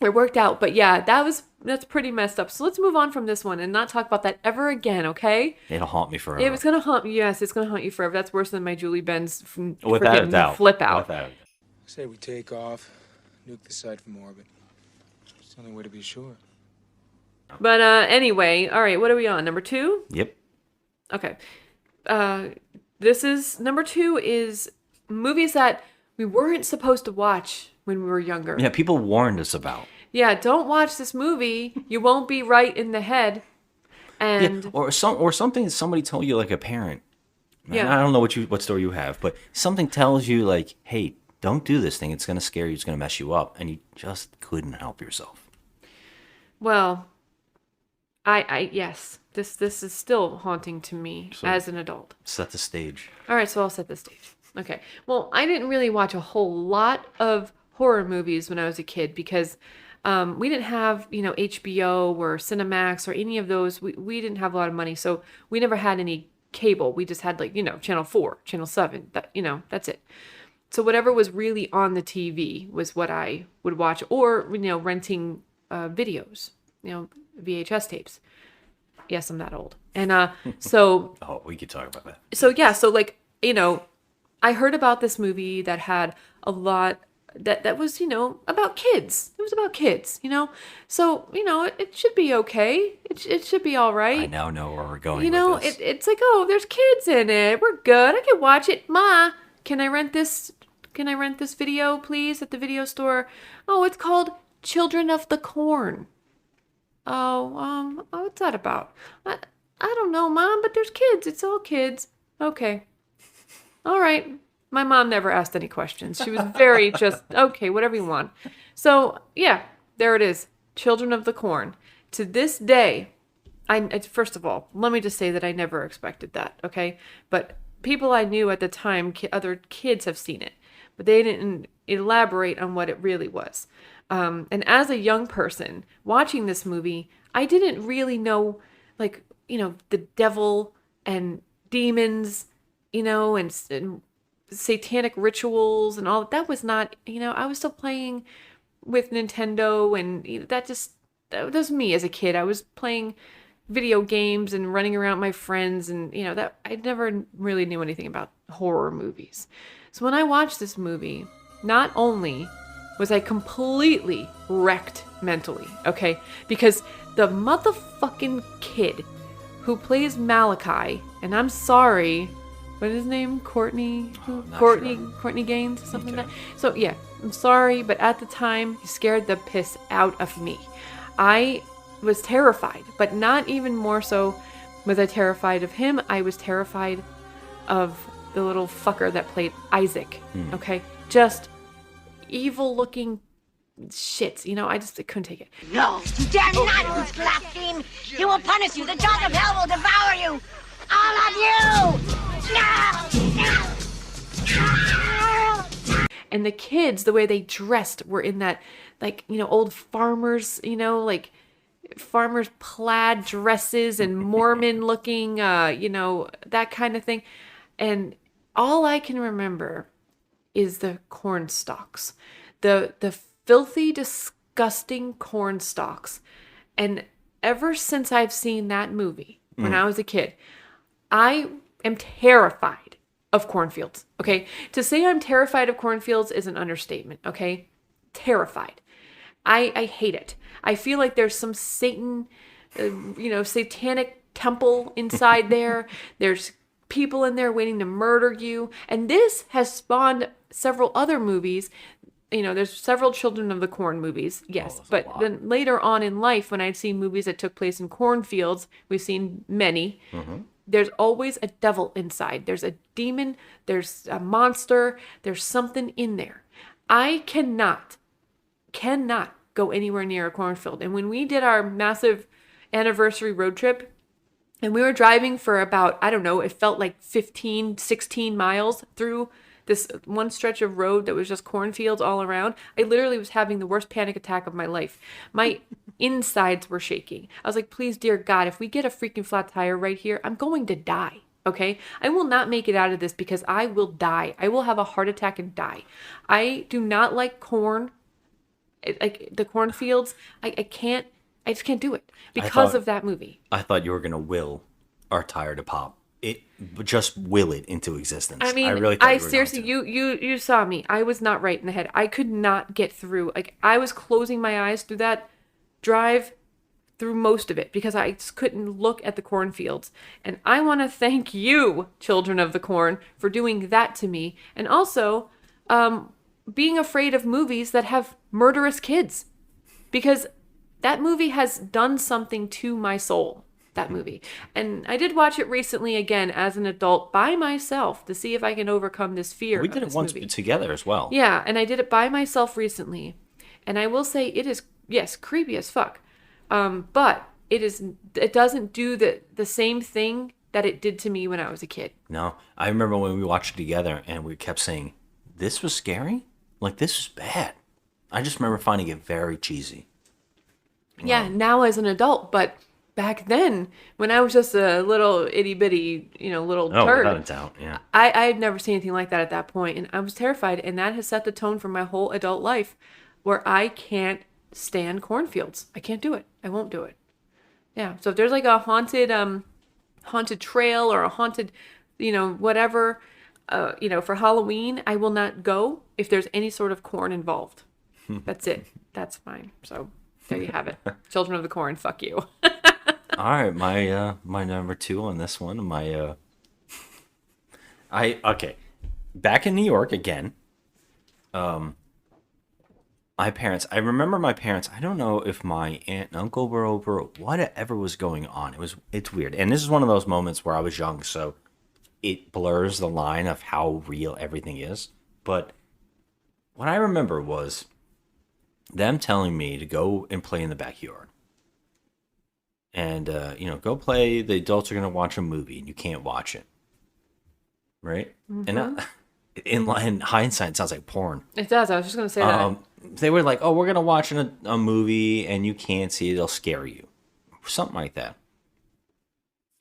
[SPEAKER 3] it worked out. But yeah, that's pretty messed up. So let's move on from this one and not talk about that ever again, okay?
[SPEAKER 2] It'll haunt me forever.
[SPEAKER 3] It was gonna haunt me. Yes, it's gonna haunt you forever. That's worse than my Julie Benz
[SPEAKER 2] without a doubt.
[SPEAKER 3] Flip out.
[SPEAKER 2] Without a doubt.
[SPEAKER 6] Say we take off, nuke the site from orbit. It's the only way to be sure.
[SPEAKER 3] But anyway, all right. What are we on? Number 2?
[SPEAKER 2] Yep.
[SPEAKER 3] Okay. This is number 2 is movies that we weren't supposed to watch when we were younger.
[SPEAKER 2] Yeah, people warned us about.
[SPEAKER 3] Yeah, don't watch this movie. You won't be right in the head. And
[SPEAKER 2] or something that somebody told you, like a parent.
[SPEAKER 3] Yeah.
[SPEAKER 2] I don't know what story you have, but something tells you like, hey, don't do this thing. It's going to scare you. It's going to mess you up. And you just couldn't help yourself.
[SPEAKER 3] Well, yes, this is still haunting to me as an adult.
[SPEAKER 2] Set the stage.
[SPEAKER 3] All right, so I'll set the stage. Okay. Well, I didn't really watch a whole lot of horror movies when I was a kid because we didn't have, HBO or Cinemax or any of those. We didn't have a lot of money, so we never had any cable. We just had Channel 4, Channel 7. That's it. So whatever was really on the TV was what I would watch, or renting videos, VHS tapes. Yes, I'm that old. And so
[SPEAKER 2] oh, we could talk about that.
[SPEAKER 3] So yeah, so I heard about this movie that had a lot that was, about kids. It was about kids, So, it should be okay. It should be all right.
[SPEAKER 2] I now know where we're going with this.
[SPEAKER 3] It's like, oh, there's kids in it. We're good. I can watch it. Ma, can I rent this video, please, at the video store? Oh, it's called Children of the Corn. Oh, what's that about? I don't know, Mom, but there's kids. It's all kids. Okay. All right. My mom never asked any questions. She was very just, okay, whatever you want. So, yeah, there it is. Children of the Corn. To this day, first of all, let me just say that I never expected that, okay? But people I knew at the time, other kids have seen it, but they didn't elaborate on what it really was. And as a young person watching this movie, I didn't really know, like, the devil and demons, and satanic rituals and all. That was not, I was still playing with Nintendo, and that was me as a kid. I was playing video games and running around with my friends, and that I never really knew anything about horror movies. So when I watched this movie, not only was I completely wrecked mentally, okay? Because the motherfucking kid who plays Malachi, and I'm sorry, what is his name? Courtney Gaines, something like that. So yeah, I'm sorry, but at the time, he scared the piss out of me. I was terrified, but not even more so was I terrified of him. I was terrified of the little fucker that played Isaac. Okay, just evil looking shits. I couldn't take it.
[SPEAKER 8] No, you dare not blaspheme! He will punish you! The jaws of hell will devour you! All of you!
[SPEAKER 3] And the kids, the way they dressed, were in that, old farmers, farmers plaid dresses and Mormon looking, that kind of thing. And all I can remember is the corn stalks, the filthy, disgusting corn stalks. And ever since I've seen that movie, when I was a kid, I am terrified of cornfields, okay? To say I'm terrified of cornfields is an understatement, okay? Terrified. I hate it. I feel like there's some satanic temple inside there. There's people in there waiting to murder you. And this has spawned several other movies. There's several Children of the Corn movies, yes. But then later on in life, when I'd seen movies that took place in cornfields, we've seen many. There's always a devil inside. There's a demon. There's a monster. There's something in there. I cannot go anywhere near a cornfield. And when we did our massive anniversary road trip, and we were driving for about, I don't know, it felt like 15, 16 miles through this one stretch of road that was just cornfields all around, I literally was having the worst panic attack of my life. My insides were shaking. I was like, please, dear God, if we get a freaking flat tire right here, I'm going to die, okay? I will not make it out of this because I will die. I will have a heart attack and die. I do not like corn, like the cornfields. I just can't do it because of that movie.
[SPEAKER 2] I thought you were going to will our tire to pop. Just will it into existence.
[SPEAKER 3] I mean,
[SPEAKER 2] I really thought
[SPEAKER 3] I seriously, you saw me. I was not right in the head. I could not get through. Like, I was closing my eyes through that drive, through most of it, because I just couldn't look at the cornfields. And I want to thank you, Children of the Corn, for doing that to me. And also, being afraid of movies that have murderous kids. Because that movie has done something to my soul. That movie. And I did watch it recently again as an adult by myself to see if I can overcome this fear.
[SPEAKER 2] We did it once together as well.
[SPEAKER 3] Yeah, and I did it by myself recently. And I will say it is, yes, creepy as fuck. But it doesn't do the same thing that it did to me when I was a kid.
[SPEAKER 2] No, I remember when we watched it together and we kept saying, this was scary? Like, this was bad. I just remember finding it very cheesy.
[SPEAKER 3] Yeah, now as an adult, but back then, when I was just a little itty bitty, little turd.
[SPEAKER 2] Without a doubt, yeah.
[SPEAKER 3] I had never seen anything like that at that point, and I was terrified, and that has set the tone for my whole adult life, where I can't stand cornfields. I can't do it. I won't do it. Yeah. So if there's like a haunted trail or a haunted, whatever, for Halloween, I will not go if there's any sort of corn involved. That's it. That's fine. So there you have it. Children of the Corn. Fuck you.
[SPEAKER 2] All right, my number 2 on this one, okay, back in New York again. My parents, I remember my parents. I don't know if my aunt and uncle were over or whatever was going on. It's weird, and this is one of those moments where I was young, so it blurs the line of how real everything is. But what I remember was them telling me to go and play in the backyard. and go play. The adults are gonna watch a movie, and you can't watch it, right? And in hindsight, it sounds like porn.
[SPEAKER 3] It does. I was just gonna say that.
[SPEAKER 2] They were like, "Oh, we're gonna watch a movie, and you can't see it; it'll scare you," something like that.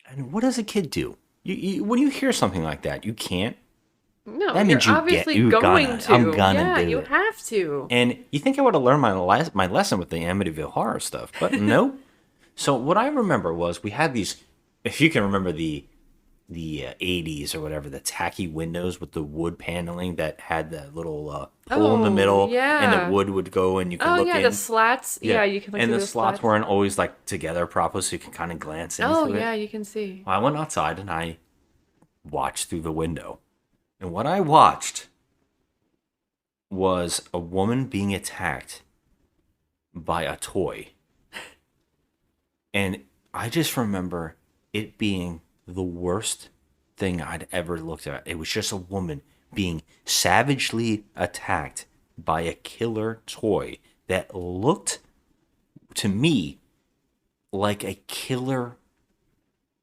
[SPEAKER 2] And what does a kid do? You when you hear something like that, you can't.
[SPEAKER 3] No,
[SPEAKER 2] That means
[SPEAKER 3] you're
[SPEAKER 2] you
[SPEAKER 3] obviously
[SPEAKER 2] you
[SPEAKER 3] going
[SPEAKER 2] gonna,
[SPEAKER 3] to.
[SPEAKER 2] I'm gonna
[SPEAKER 3] yeah,
[SPEAKER 2] do
[SPEAKER 3] you
[SPEAKER 2] it.
[SPEAKER 3] have to.
[SPEAKER 2] And you think I would have learned my lesson with the Amityville horror stuff, but no. So what I remember was we had these. If you can remember the 80s or whatever, the tacky windows with the wood paneling that had the little hole in the middle, and
[SPEAKER 3] yeah.
[SPEAKER 2] the wood would go and you can
[SPEAKER 3] Oh
[SPEAKER 2] look
[SPEAKER 3] yeah,
[SPEAKER 2] in.
[SPEAKER 3] the slats. Yeah, you can. Look
[SPEAKER 2] and
[SPEAKER 3] through
[SPEAKER 2] the slots weren't always like together properly, so you can kind of glance into
[SPEAKER 3] Oh
[SPEAKER 2] it.
[SPEAKER 3] yeah, you can see.
[SPEAKER 2] I went outside and I watched through the window. And what I watched was a woman being attacked by a toy. And I just remember it being the worst thing I'd ever looked at. It was just a woman being savagely attacked by a killer toy that looked to me like a killer,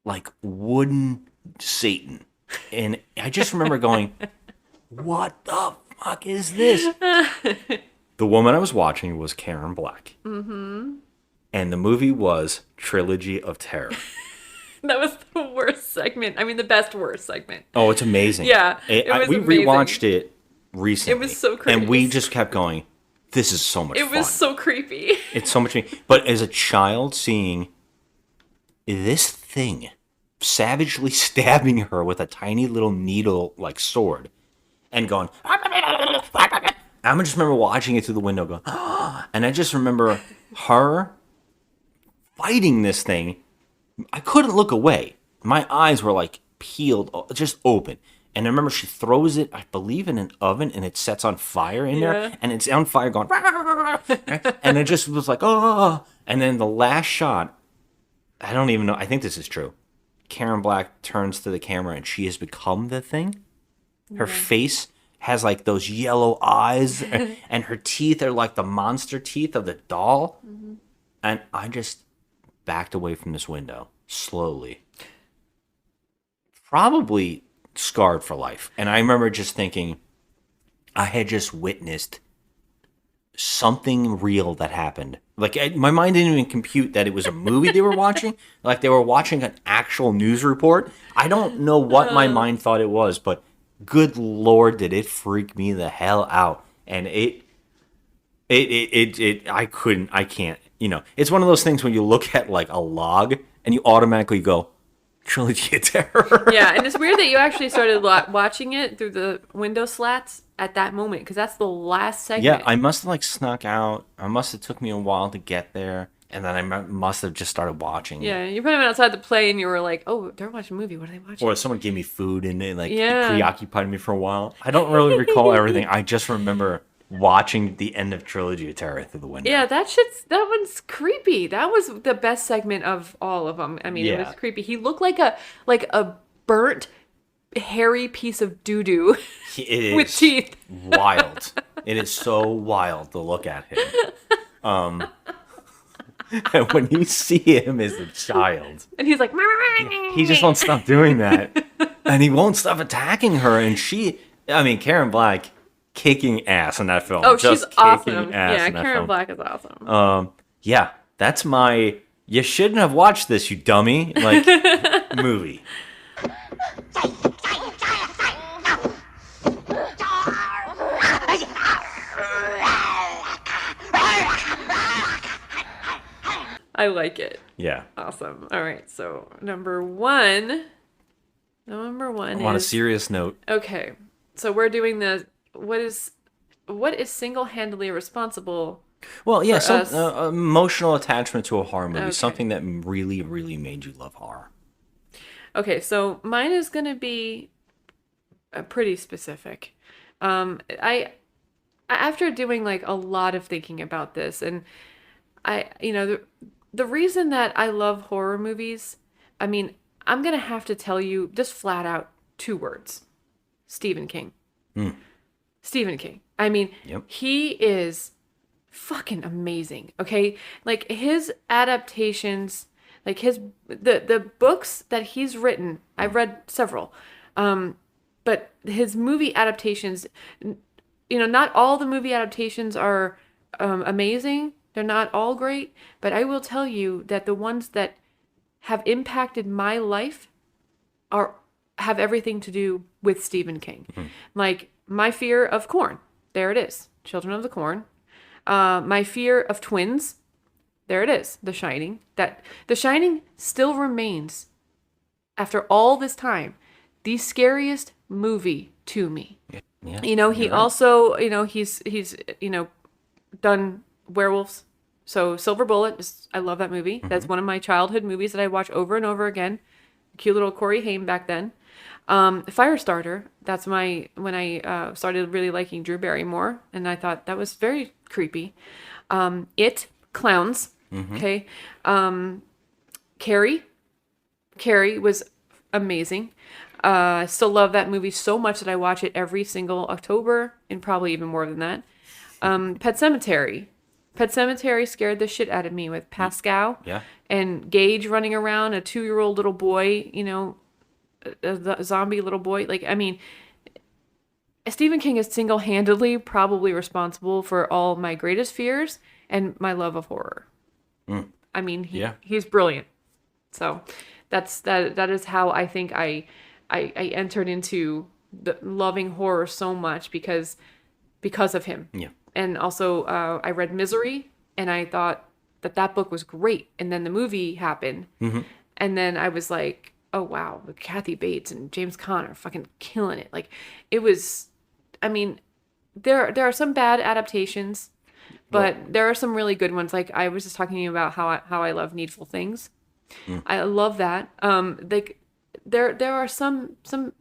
[SPEAKER 2] like wooden Satan. And I just remember going, what the fuck is this? The woman I was watching was Karen Black. Mm-hmm. And the movie was Trilogy of Terror.
[SPEAKER 3] That was the worst segment. I mean, the best worst segment.
[SPEAKER 2] Oh, it's amazing.
[SPEAKER 3] Yeah, it was
[SPEAKER 2] we
[SPEAKER 3] amazing.
[SPEAKER 2] rewatched it recently.
[SPEAKER 3] It was so creepy.
[SPEAKER 2] And we just kept going, this is so much fun.
[SPEAKER 3] It was so creepy.
[SPEAKER 2] It's so much fun. But as a child, seeing this thing savagely stabbing her with a tiny little needle like sword and going, I just remember watching it through the window going, and I just remember her fighting this thing. I couldn't look away. My eyes were like peeled, just open. And I remember she throws it, I believe, in an oven, and it sets on fire in there, and it's on fire going, and it just was like, oh. And then the last shot, I don't even know, I think this is true. Karen Black turns to the camera, and she has become the thing. Her face has like those yellow eyes, and her teeth are like the monster teeth of the doll. Mm-hmm. And I just backed away from this window slowly. Probably scarred for life. And I remember just thinking, I had just witnessed something real that happened. Like, my mind didn't even compute that it was a movie they were watching. Like, they were watching an actual news report. I don't know what my mind thought it was, but good Lord, did it freak me the hell out. And I can't, it's one of those things when you look at like a log and you automatically go, Trilogy of Terror.
[SPEAKER 3] Yeah, and it's weird that you actually started watching it through the window slats at that moment, because that's the last segment.
[SPEAKER 2] Yeah, I must have like snuck out. I must have took me a while to get there, and then I must have just started watching.
[SPEAKER 3] Yeah, you probably went outside to play, and you were like, "Oh, they're watching a movie. What are they watching?"
[SPEAKER 2] Or someone gave me food, and it like
[SPEAKER 3] Yeah.
[SPEAKER 2] preoccupied me for a while. I don't really recall everything. I just remember watching the end of Trilogy of Terror through the window.
[SPEAKER 3] Yeah, that one's creepy. That was the best segment of all of them. I mean, It was creepy. He looked like a burnt, hairy piece of doo-doo with teeth.
[SPEAKER 2] Wild. It is so wild to look at him. And when you see him as a child,
[SPEAKER 3] And he's like,
[SPEAKER 2] he just won't stop doing that. And he won't stop attacking her. And Karen Black kicking ass in that film.
[SPEAKER 3] Oh,
[SPEAKER 2] Just
[SPEAKER 3] she's awesome.
[SPEAKER 2] kicking ass
[SPEAKER 3] Yeah,
[SPEAKER 2] in that
[SPEAKER 3] Karen
[SPEAKER 2] film.
[SPEAKER 3] Black is awesome.
[SPEAKER 2] Yeah, that's my you shouldn't have watched this, you dummy, like movie.
[SPEAKER 3] I like it.
[SPEAKER 2] Yeah.
[SPEAKER 3] Awesome. All right, so number one
[SPEAKER 2] On a serious note.
[SPEAKER 3] Okay, so we're doing what is single-handedly responsible.
[SPEAKER 2] Well, yeah,
[SPEAKER 3] for
[SPEAKER 2] some
[SPEAKER 3] us.
[SPEAKER 2] emotional attachment to a horror movie,
[SPEAKER 3] Okay.
[SPEAKER 2] something that really, really made you love horror.
[SPEAKER 3] Okay, so mine is going to be pretty specific. After doing like a lot of thinking about this, and the reason that I love horror movies, I'm going to have to tell you just flat out 2 words. Stephen King. Stephen King.
[SPEAKER 2] Yep.
[SPEAKER 3] He is fucking amazing. Okay? Like his adaptations, Like the books that he's written, I've read several, but his movie adaptations, not all the movie adaptations are amazing. They're not all great, but I will tell you that the ones that have impacted my life have everything to do with Stephen King. Like My Fear of Corn, there it is, Children of the Corn. My Fear of Twins, there it is, The Shining. That The Shining still remains, after all this time, the scariest movie to me.
[SPEAKER 2] Yeah,
[SPEAKER 3] He also, he's done werewolves. So Silver Bullet, I love that movie. That's one of my childhood movies that I watch over and over again. Cute little Corey Haim back then. Firestarter, that's when I started really liking Drew Barrymore, and I thought that was very creepy. It, Clowns, okay. Carrie was amazing. I still love that movie so much that I watch it every single October, and probably even more than that. Pet Sematary. Pet Sematary scared the shit out of me with Pascal and Gage running around, a 2-year-old little boy, a zombie little boy. Like, I mean, Stephen King is single-handedly probably responsible for all my greatest fears and my love of horror. I mean, he's brilliant. So that is how I think I entered into loving horror so much because of him. Yeah. And also, I read Misery, and I thought that book was great. And then the movie happened, and then I was like, "Oh wow, with Kathy Bates and James Caan are fucking killing it!" Like, it was. I mean, there are some bad adaptations, but there are some really good ones. Like I was just talking to you about how I love Needful Things. I love that. There are some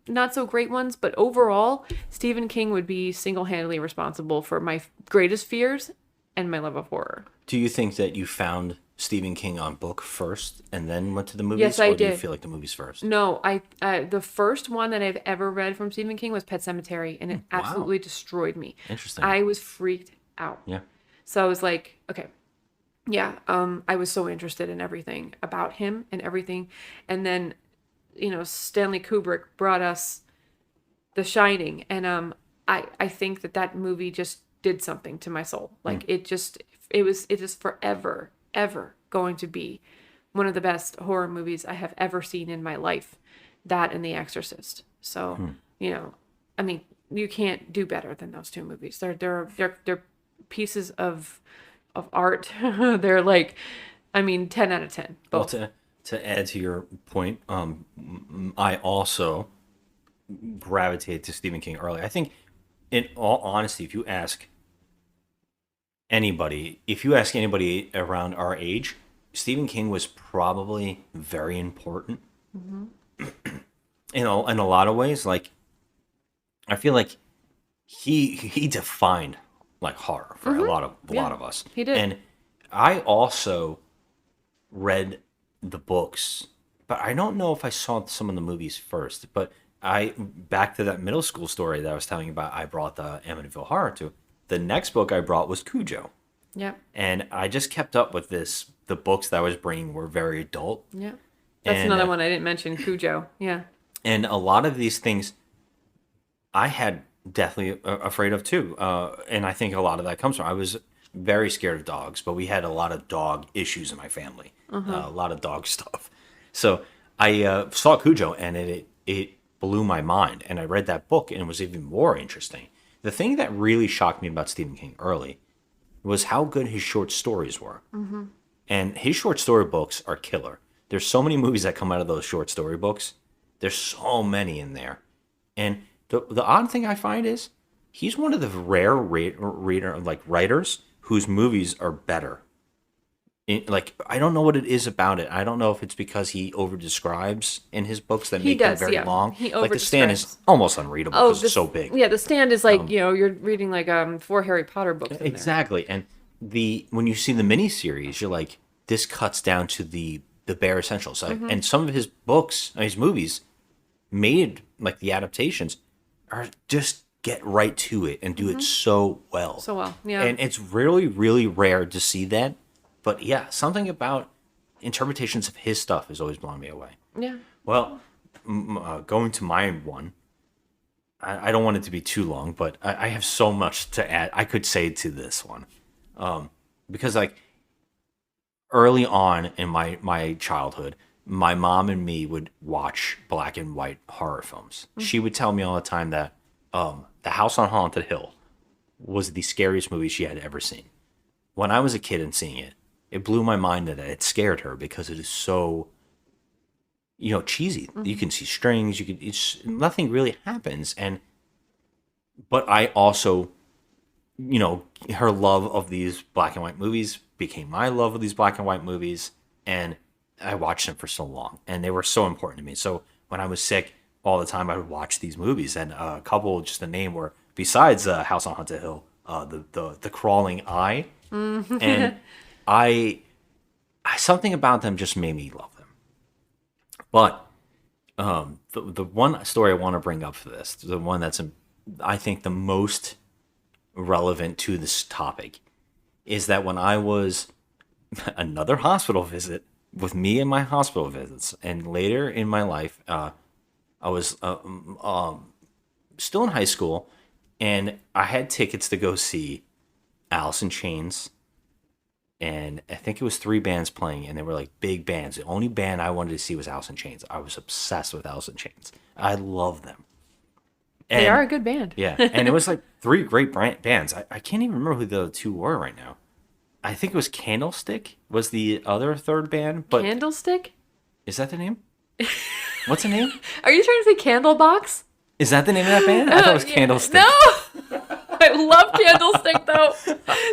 [SPEAKER 3] not so great ones, but overall, Stephen King would be single-handedly responsible for my greatest fears and my love of horror.
[SPEAKER 2] Do you think that you found Stephen King on book first and then went to the movies?
[SPEAKER 3] Yes, I did.
[SPEAKER 2] Or do you feel like the movies first?
[SPEAKER 3] No, the first one that I've ever read from Stephen King was Pet Sematary, and it absolutely destroyed me.
[SPEAKER 2] Interesting.
[SPEAKER 3] I was freaked out.
[SPEAKER 2] Yeah.
[SPEAKER 3] So I was like, okay. Yeah, I was so interested in everything about him and everything. And then Stanley Kubrick brought us The Shining, and I think that movie just did something to my soul. Like it is forever ever going to be one of the best horror movies I have ever seen in my life. That and The Exorcist. So I mean, you can't do better than those two movies. They're pieces of art. They're like, I mean, 10 out of 10. Both.
[SPEAKER 2] Well, to add to your point, I also gravitated to Stephen King early. I think, in all honesty, if you ask anybody around our age, Stephen King was probably very important. In a lot of ways. Like, I feel like he defined like horror for a lot of us.
[SPEAKER 3] He did.
[SPEAKER 2] And I also read the books, but I don't know if I saw some of the movies first. But back to that middle school story that I was telling you about, I brought the Amityville Horror to. The next book I brought was Cujo.
[SPEAKER 3] Yeah.
[SPEAKER 2] And I just kept up with this. The books that I was bringing were very adult.
[SPEAKER 3] Yeah. That's another one I didn't mention, Cujo. Yeah.
[SPEAKER 2] And a lot of these things I had deathly afraid of too. And I think a lot of that comes from, I was very scared of dogs, but we had a lot of dog issues in my family. A lot of dog stuff. So I saw Cujo, and it blew my mind. And I read that book, and it was even more interesting. The thing that really shocked me about Stephen King early was how good his short stories were. And his short story books are killer. There's so many movies that come out of those short story books. There's so many in there. And the odd thing I find is he's one of the rare writers whose movies are better. I don't know what it is about it. I don't know if it's because he over-describes in his books that make them very long.
[SPEAKER 3] He
[SPEAKER 2] like The Stand is almost unreadable because it's so big.
[SPEAKER 3] Yeah, The Stand is like, you're reading like 4 Harry Potter books.
[SPEAKER 2] Exactly. And when you see the miniseries, you're like, this cuts down to the bare essentials. And some of his books, his movies, made like the adaptations, are just get right to it and do it so well.
[SPEAKER 3] So well, yeah.
[SPEAKER 2] And it's really, really rare to see that. But yeah, something about interpretations of his stuff has always blown me away.
[SPEAKER 3] Yeah.
[SPEAKER 2] Well, going to my one, I don't want it to be too long, but I have so much to add. I could say to this one, because like early on in my childhood, my mom and me would watch black and white horror films. She would tell me all the time that The House on Haunted Hill was the scariest movie she had ever seen. When I was a kid and seeing it, it blew my mind that it scared her because it is so, cheesy. You can see strings, nothing really happens. But I also, her love of these black and white movies became my love of these black and white movies. And I watched them for so long and they were so important to me. So when I was sick all the time, I would watch these movies, and a couple, just the name were, besides House on Haunted Hill, the Crawling Eye. And I something about them just made me love them. But the one story I want to bring up for this, the one that's I think the most relevant to this topic, is that when I was another hospital visit with me and my hospital visits, and later in my life, I was still in high school, and I had tickets to go see Alice in Chains, and I think it was 3 bands playing, and they were like big bands. The only band I wanted to see was Alice in Chains. I was obsessed with Alice in Chains. I love them. And,
[SPEAKER 3] they are a good band.
[SPEAKER 2] Yeah, and it was like 3 great bands. I can't even remember who the other 2 were right now. I think it was Candlestick was the other third band. But
[SPEAKER 3] Candlestick?
[SPEAKER 2] Is that the name? What's the name?
[SPEAKER 3] Are you trying to say Candlebox?
[SPEAKER 2] Is that the name of that band? I thought it was Candlestick.
[SPEAKER 3] No! I love Candlestick though.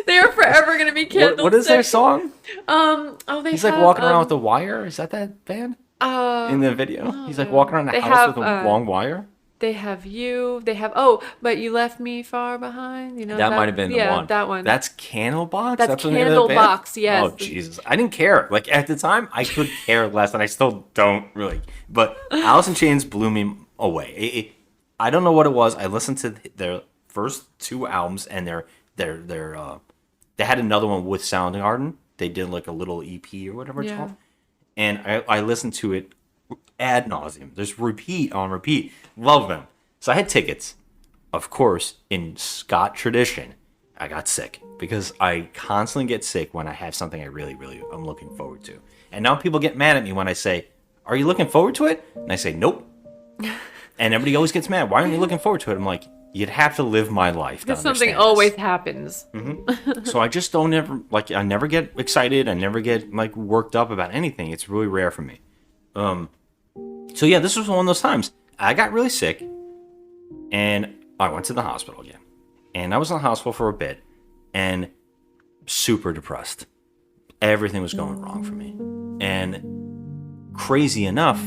[SPEAKER 3] They are forever gonna be Candlestick.
[SPEAKER 2] What is their song?
[SPEAKER 3] He's
[SPEAKER 2] like walking around with a wire. Is that band? In the video, he's like walking around the house with a long wire.
[SPEAKER 3] They have you. They have but you left me far behind.
[SPEAKER 2] That might have been the one.
[SPEAKER 3] Yeah, that one.
[SPEAKER 2] That's Candlebox.
[SPEAKER 3] That's
[SPEAKER 2] the name of the band?
[SPEAKER 3] Candlebox. Yes.
[SPEAKER 2] Oh Jesus, I didn't care. Like at the time, I could care less, and I still don't really. But Alice in Chains blew me away. I don't know what it was. I listened to their first 2 albums, and they had another one with Soundgarden. They did like a little EP or whatever it's called, and I listened to it ad nauseum. Just repeat on repeat. Love them. So I had tickets. Of course, in Scott tradition, I got sick because I constantly get sick when I have something I really, really am looking forward to. And now people get mad at me when I say, "Are you looking forward to it?" And I say, "Nope." And everybody always gets mad. Why aren't you looking forward to it? I'm like, you'd have to live my life to
[SPEAKER 3] because something
[SPEAKER 2] understand
[SPEAKER 3] always
[SPEAKER 2] this.
[SPEAKER 3] happens.
[SPEAKER 2] So I just don't ever I never get excited. I never get like worked up about anything. It's really rare for me. So yeah, this was one of those times. I got really sick, and I went to the hospital again. And I was in the hospital for a bit, and super depressed. Everything was going wrong for me. And crazy enough,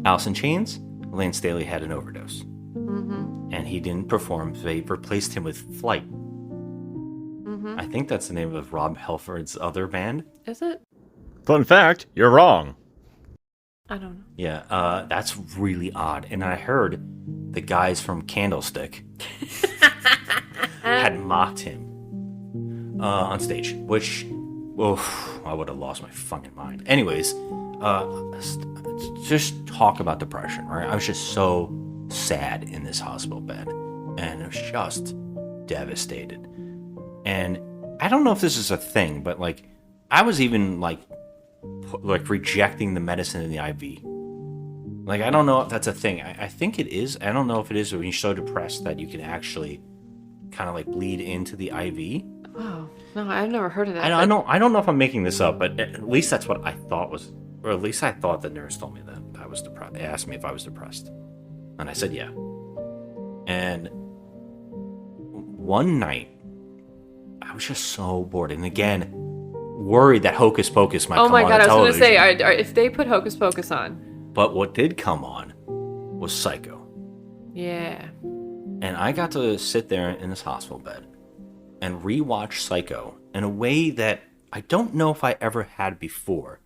[SPEAKER 2] Alice in Chains, Lance Staley had an overdose. And he didn't perform. They replaced him with Flight. I think that's the name of Rob Halford's other band.
[SPEAKER 3] Is it?
[SPEAKER 9] Fun fact, you're wrong.
[SPEAKER 3] I don't know.
[SPEAKER 2] Yeah, that's really odd. And I heard the guys from Candlestick had mocked him on stage, which, I would have lost my fucking mind. Anyways, just talk about depression, right? I was just so sad in this hospital bed, and it was just devastated. And I don't know if this is a thing, but like, I was even like rejecting the medicine in the IV. Like, I don't know if that's a thing. I think it is. I don't know if it is when you're so depressed that you can actually kind of like bleed into the IV.
[SPEAKER 3] Oh, no, I've never heard of that.
[SPEAKER 2] I don't know if I'm making this up, but at least that's what I thought was, or at least I thought the nurse told me that I was depressed. They asked me if I was depressed, and I said yeah. And one night, I was just so bored, and again, worried that Hocus Pocus might come on television.
[SPEAKER 3] Oh my god, I was going to say, if they put Hocus Pocus on.
[SPEAKER 2] But what did come on was Psycho.
[SPEAKER 3] Yeah.
[SPEAKER 2] And I got to sit there in this hospital bed and rewatch Psycho in a way that I don't know if I ever had before.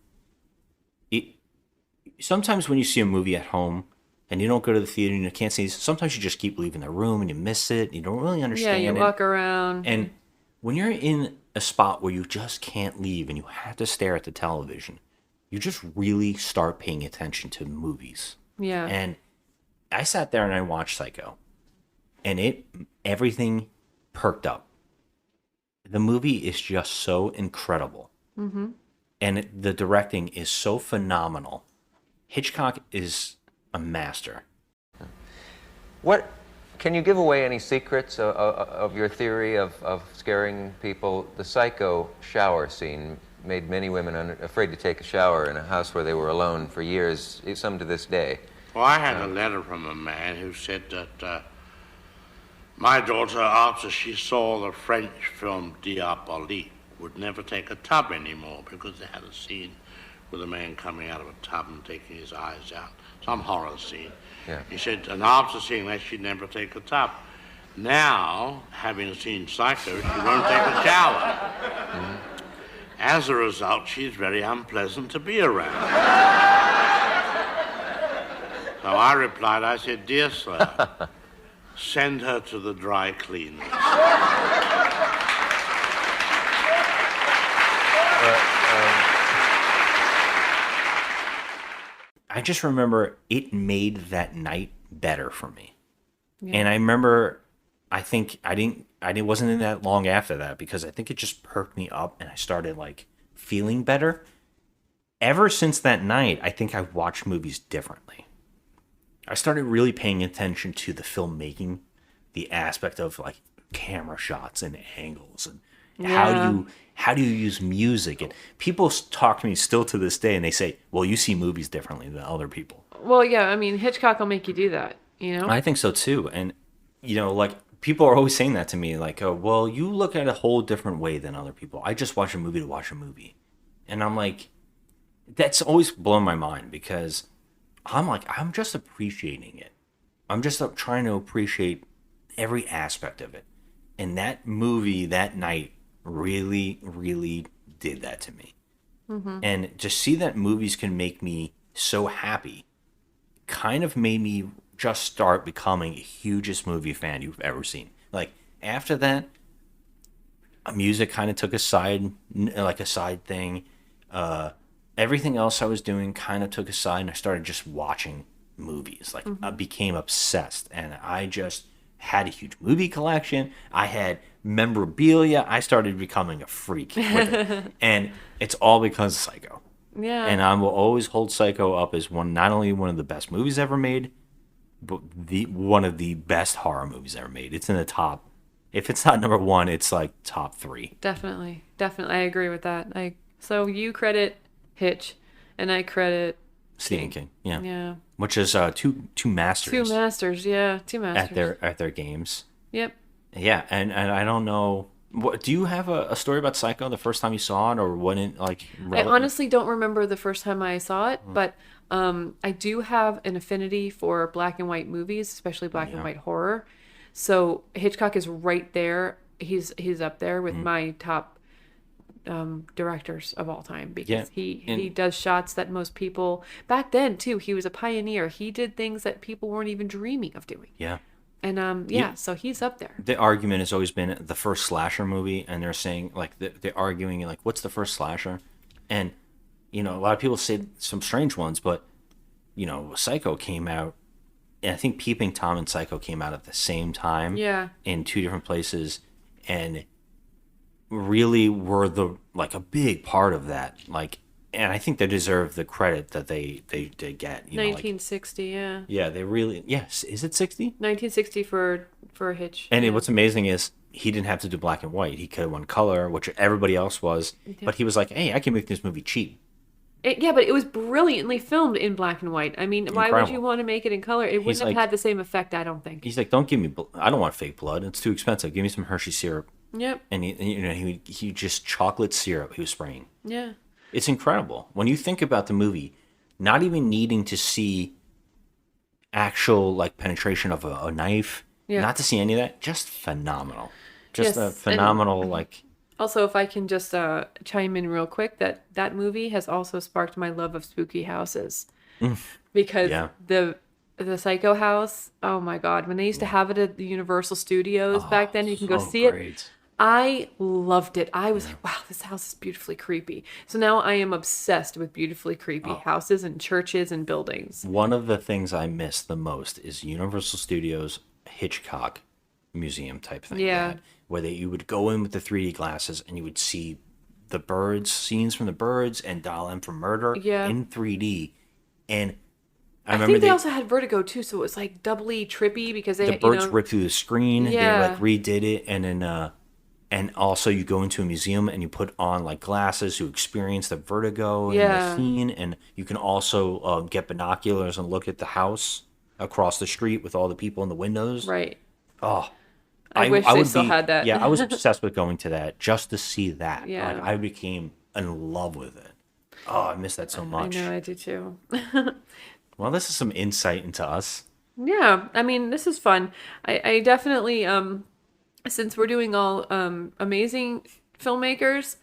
[SPEAKER 2] Sometimes when you see a movie at home and you don't go to the theater and you can't see, sometimes you just keep leaving the room and you miss it. And you don't really understand it.
[SPEAKER 3] Yeah, you walk around.
[SPEAKER 2] And when you're in a spot where you just can't leave and you have to stare at the television, you just really start paying attention to movies.
[SPEAKER 3] Yeah.
[SPEAKER 2] And I sat there and I watched Psycho, and everything perked up. The movie is just so incredible. Mm-hmm. And the directing is so phenomenal. Hitchcock is a master.
[SPEAKER 10] What can you give away any secrets of your theory of scaring people? The Psycho shower scene made many women afraid to take a shower in a house where they were alone for years, some to this day.
[SPEAKER 5] Well, I had a letter from a man who said that my daughter, after she saw the French film Diabolique, would never take a tub anymore because they had a scene with a man coming out of a tub and taking his eyes out, some horror scene.
[SPEAKER 10] Yeah.
[SPEAKER 5] He said, and after seeing that, she'd never take a tub. Now, having seen Psycho, she won't take a shower. Mm-hmm. As a result, she's very unpleasant to be around. So I replied, I said, dear sir, send her to the dry cleaners.
[SPEAKER 2] I just remember it made that night better for me. Yeah. And I remember, I think I wasn't in that long after that because I think it just perked me up and I started like feeling better. Ever since that night, I think I've watched movies differently. I started really paying attention to the filmmaking, the aspect of like camera shots and angles and how do you use music? And people talk to me still to this day and they say, well, you see movies differently than other people.
[SPEAKER 3] Well, yeah, I mean, Hitchcock will make you do that, you know?
[SPEAKER 2] I think so too. And, you know, like people are always saying that to me, like, oh, well, you look at it a whole different way than other people. I just watch a movie to watch a movie. And I'm like, that's always blown my mind because I'm just appreciating it. I'm just trying to appreciate every aspect of it. And that movie that night really, really did that to me. Mm-hmm. And to see that movies can make me so happy kind of made me just start becoming a hugest movie fan you've ever seen. Like after that, music kind of took a side thing. Everything else I was doing kind of took a side and I started just watching movies. Like I became obsessed and I just had a huge movie collection. I had memorabilia. I started becoming a freak with it. And it's all because of Psycho.
[SPEAKER 3] Yeah.
[SPEAKER 2] And I will always hold Psycho up as not only one of the best movies ever made, but one of the best horror movies ever made. It's in the top. If it's not number one, it's like top 3.
[SPEAKER 3] Definitely. I agree with that. So you credit Hitch and I credit
[SPEAKER 2] Stephen King. Yeah.
[SPEAKER 3] Yeah.
[SPEAKER 2] Which is two masters.
[SPEAKER 3] Two masters.
[SPEAKER 2] At their games.
[SPEAKER 3] Yep.
[SPEAKER 2] Yeah, and I don't know. What do you have a story about Psycho? The first time you saw it, or when it like?
[SPEAKER 3] I honestly don't remember the first time I saw it, but I do have an affinity for black and white movies, especially black and white horror. So Hitchcock is right there. He's up there with my top directors of all time because he does shots that most people back then too. He was a pioneer. He did things that people weren't even dreaming of doing.
[SPEAKER 2] Yeah.
[SPEAKER 3] And so he's up there.
[SPEAKER 2] The argument has always been the first slasher movie, and they're saying like they're arguing like what's the first slasher, and you know a lot of people say some strange ones, but you know Psycho came out, and I think Peeping Tom and Psycho came out at the same time.
[SPEAKER 3] Yeah. In
[SPEAKER 2] 2 different places, and really were a big part of that. Like, and I think they deserve the credit that they get.
[SPEAKER 3] 1960, yeah.
[SPEAKER 2] Yeah, they really. Yes, is it 60?
[SPEAKER 3] 1960 for Hitch.
[SPEAKER 2] And what's amazing is he didn't have to do black and white. He could have won color, which everybody else was. Yeah. But he was like, "Hey, I can make this movie cheap."
[SPEAKER 3] But it was brilliantly filmed in black and white. I mean, why would you want to make it in color? It wouldn't have had the same effect, I don't think.
[SPEAKER 2] He's like, "Don't give me. I don't want fake blood. It's too expensive. Give me some Hershey syrup."
[SPEAKER 3] Yep.
[SPEAKER 2] And he just chocolate syrup he was spraying.
[SPEAKER 3] Yeah.
[SPEAKER 2] It's incredible. When you think about the movie, not even needing to see actual like penetration of a knife, not to see any of that, just phenomenal. Just a phenomenal like.
[SPEAKER 3] Also, if I can just chime in real quick, that movie has also sparked my love of spooky houses. Because the Psycho house, oh my God, when they used to have it at the Universal Studios back then, you can go see it. I loved it. I was like, wow, this house is beautifully creepy. So now I am obsessed with beautifully creepy houses and churches and buildings.
[SPEAKER 2] One of the things I miss the most is Universal Studios Hitchcock museum type thing.
[SPEAKER 3] Yeah.
[SPEAKER 2] Where you would go in with the 3D glasses and you would see the birds, scenes from the birds, and Dial M for Murder in 3D. And I remember
[SPEAKER 3] think they also had Vertigo too, so it was like doubly trippy because
[SPEAKER 2] the birds ripped through the screen.
[SPEAKER 3] Yeah.
[SPEAKER 2] They like redid it, and then and also you go into a museum and you put on like glasses to experience the vertigo in the scene, and you can also get binoculars and look at the house across the street with all the people in the windows.
[SPEAKER 3] Right.
[SPEAKER 2] Oh,
[SPEAKER 3] I wish they still had that.
[SPEAKER 2] Yeah, I was obsessed with going to that just to see that.
[SPEAKER 3] Yeah.
[SPEAKER 2] Like, I became in love with it. Oh, I miss that so much.
[SPEAKER 3] I know, I do too.
[SPEAKER 2] Well, this is some insight into us.
[SPEAKER 3] Yeah, I mean, this is fun. I definitely, since we're doing all amazing filmmakers,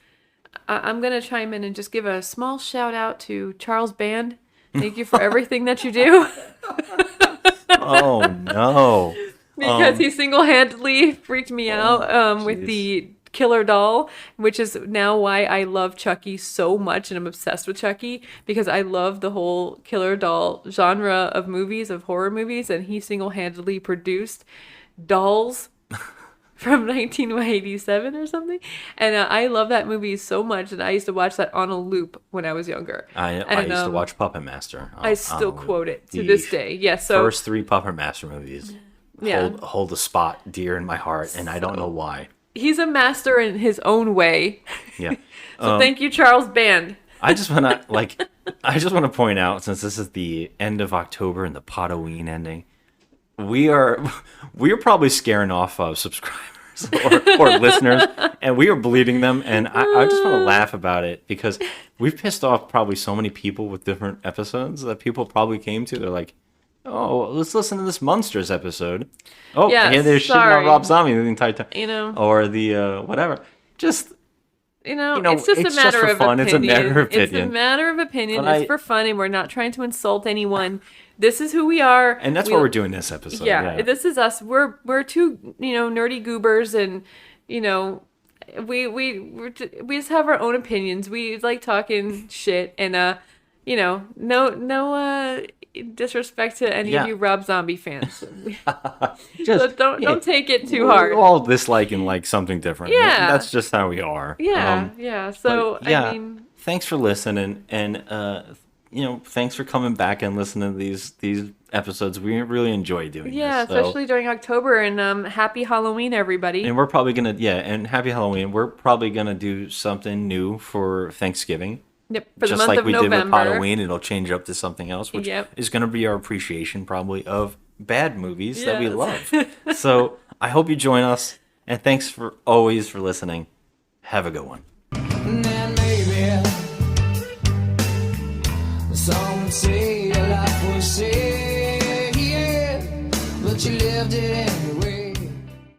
[SPEAKER 3] I'm going to chime in and just give a small shout out to Charles Band. Thank you for everything that you do.
[SPEAKER 2] Oh, no.
[SPEAKER 3] Because he single-handedly freaked me out with the killer doll, which is now why I love Chucky so much and I'm obsessed with Chucky, because I love the whole killer doll genre of movies, of horror movies, and he single-handedly produced Dolls from 1987 or something. And I love that movie so much, and I used to watch that on a loop when I was younger.
[SPEAKER 2] I used to watch Puppet Master.
[SPEAKER 3] I still quote it to this day. Yeah, so
[SPEAKER 2] first 3 Puppet Master movies hold a spot dear in my heart, and I don't know why.
[SPEAKER 3] He's a master in his own way.
[SPEAKER 2] Yeah.
[SPEAKER 3] So thank you, Charles Band.
[SPEAKER 2] I just want to point out, since this is the end of October and the PODoween ending, we are probably scaring off subscribers or listeners, and we are bleeding them. And I just want to laugh about it because we've pissed off probably so many people with different episodes that people probably came to. They're like, oh, let's listen to this Monsters episode. Oh, yeah, they're shitting on Rob Zombie the entire time. Or the whatever. Just,
[SPEAKER 3] it's just a matter of
[SPEAKER 2] fun.
[SPEAKER 3] opinion.
[SPEAKER 2] It's a matter of opinion.
[SPEAKER 3] It's a matter of opinion. It's for fun, and we're not trying to insult anyone. This is who we are.
[SPEAKER 2] And that's why we're doing this episode.
[SPEAKER 3] Yeah, this is us. We're two, nerdy goobers, and, we just have our own opinions. We like talking shit, and, no disrespect to any of you Rob Zombie fans. So don't take it too hard.
[SPEAKER 2] We're all disliking like something different.
[SPEAKER 3] Yeah,
[SPEAKER 2] that's just how we are.
[SPEAKER 3] Yeah. So I mean,
[SPEAKER 2] thanks for listening, and thanks for coming back and listening to these episodes. We really enjoy doing this.
[SPEAKER 3] Yeah, especially during October, and happy Halloween, everybody.
[SPEAKER 2] And we're probably gonna and happy Halloween. We're probably gonna do something new for Thanksgiving.
[SPEAKER 3] Yep, for
[SPEAKER 2] just
[SPEAKER 3] the month
[SPEAKER 2] like
[SPEAKER 3] of
[SPEAKER 2] we
[SPEAKER 3] November.
[SPEAKER 2] did with PODoween, it'll change up to something else, which is going to be our appreciation probably of bad movies that we love. So I hope you join us, and thanks for always for listening. Have a good one.
[SPEAKER 11] And then maybe some say your life was sad, but you lived it anyway.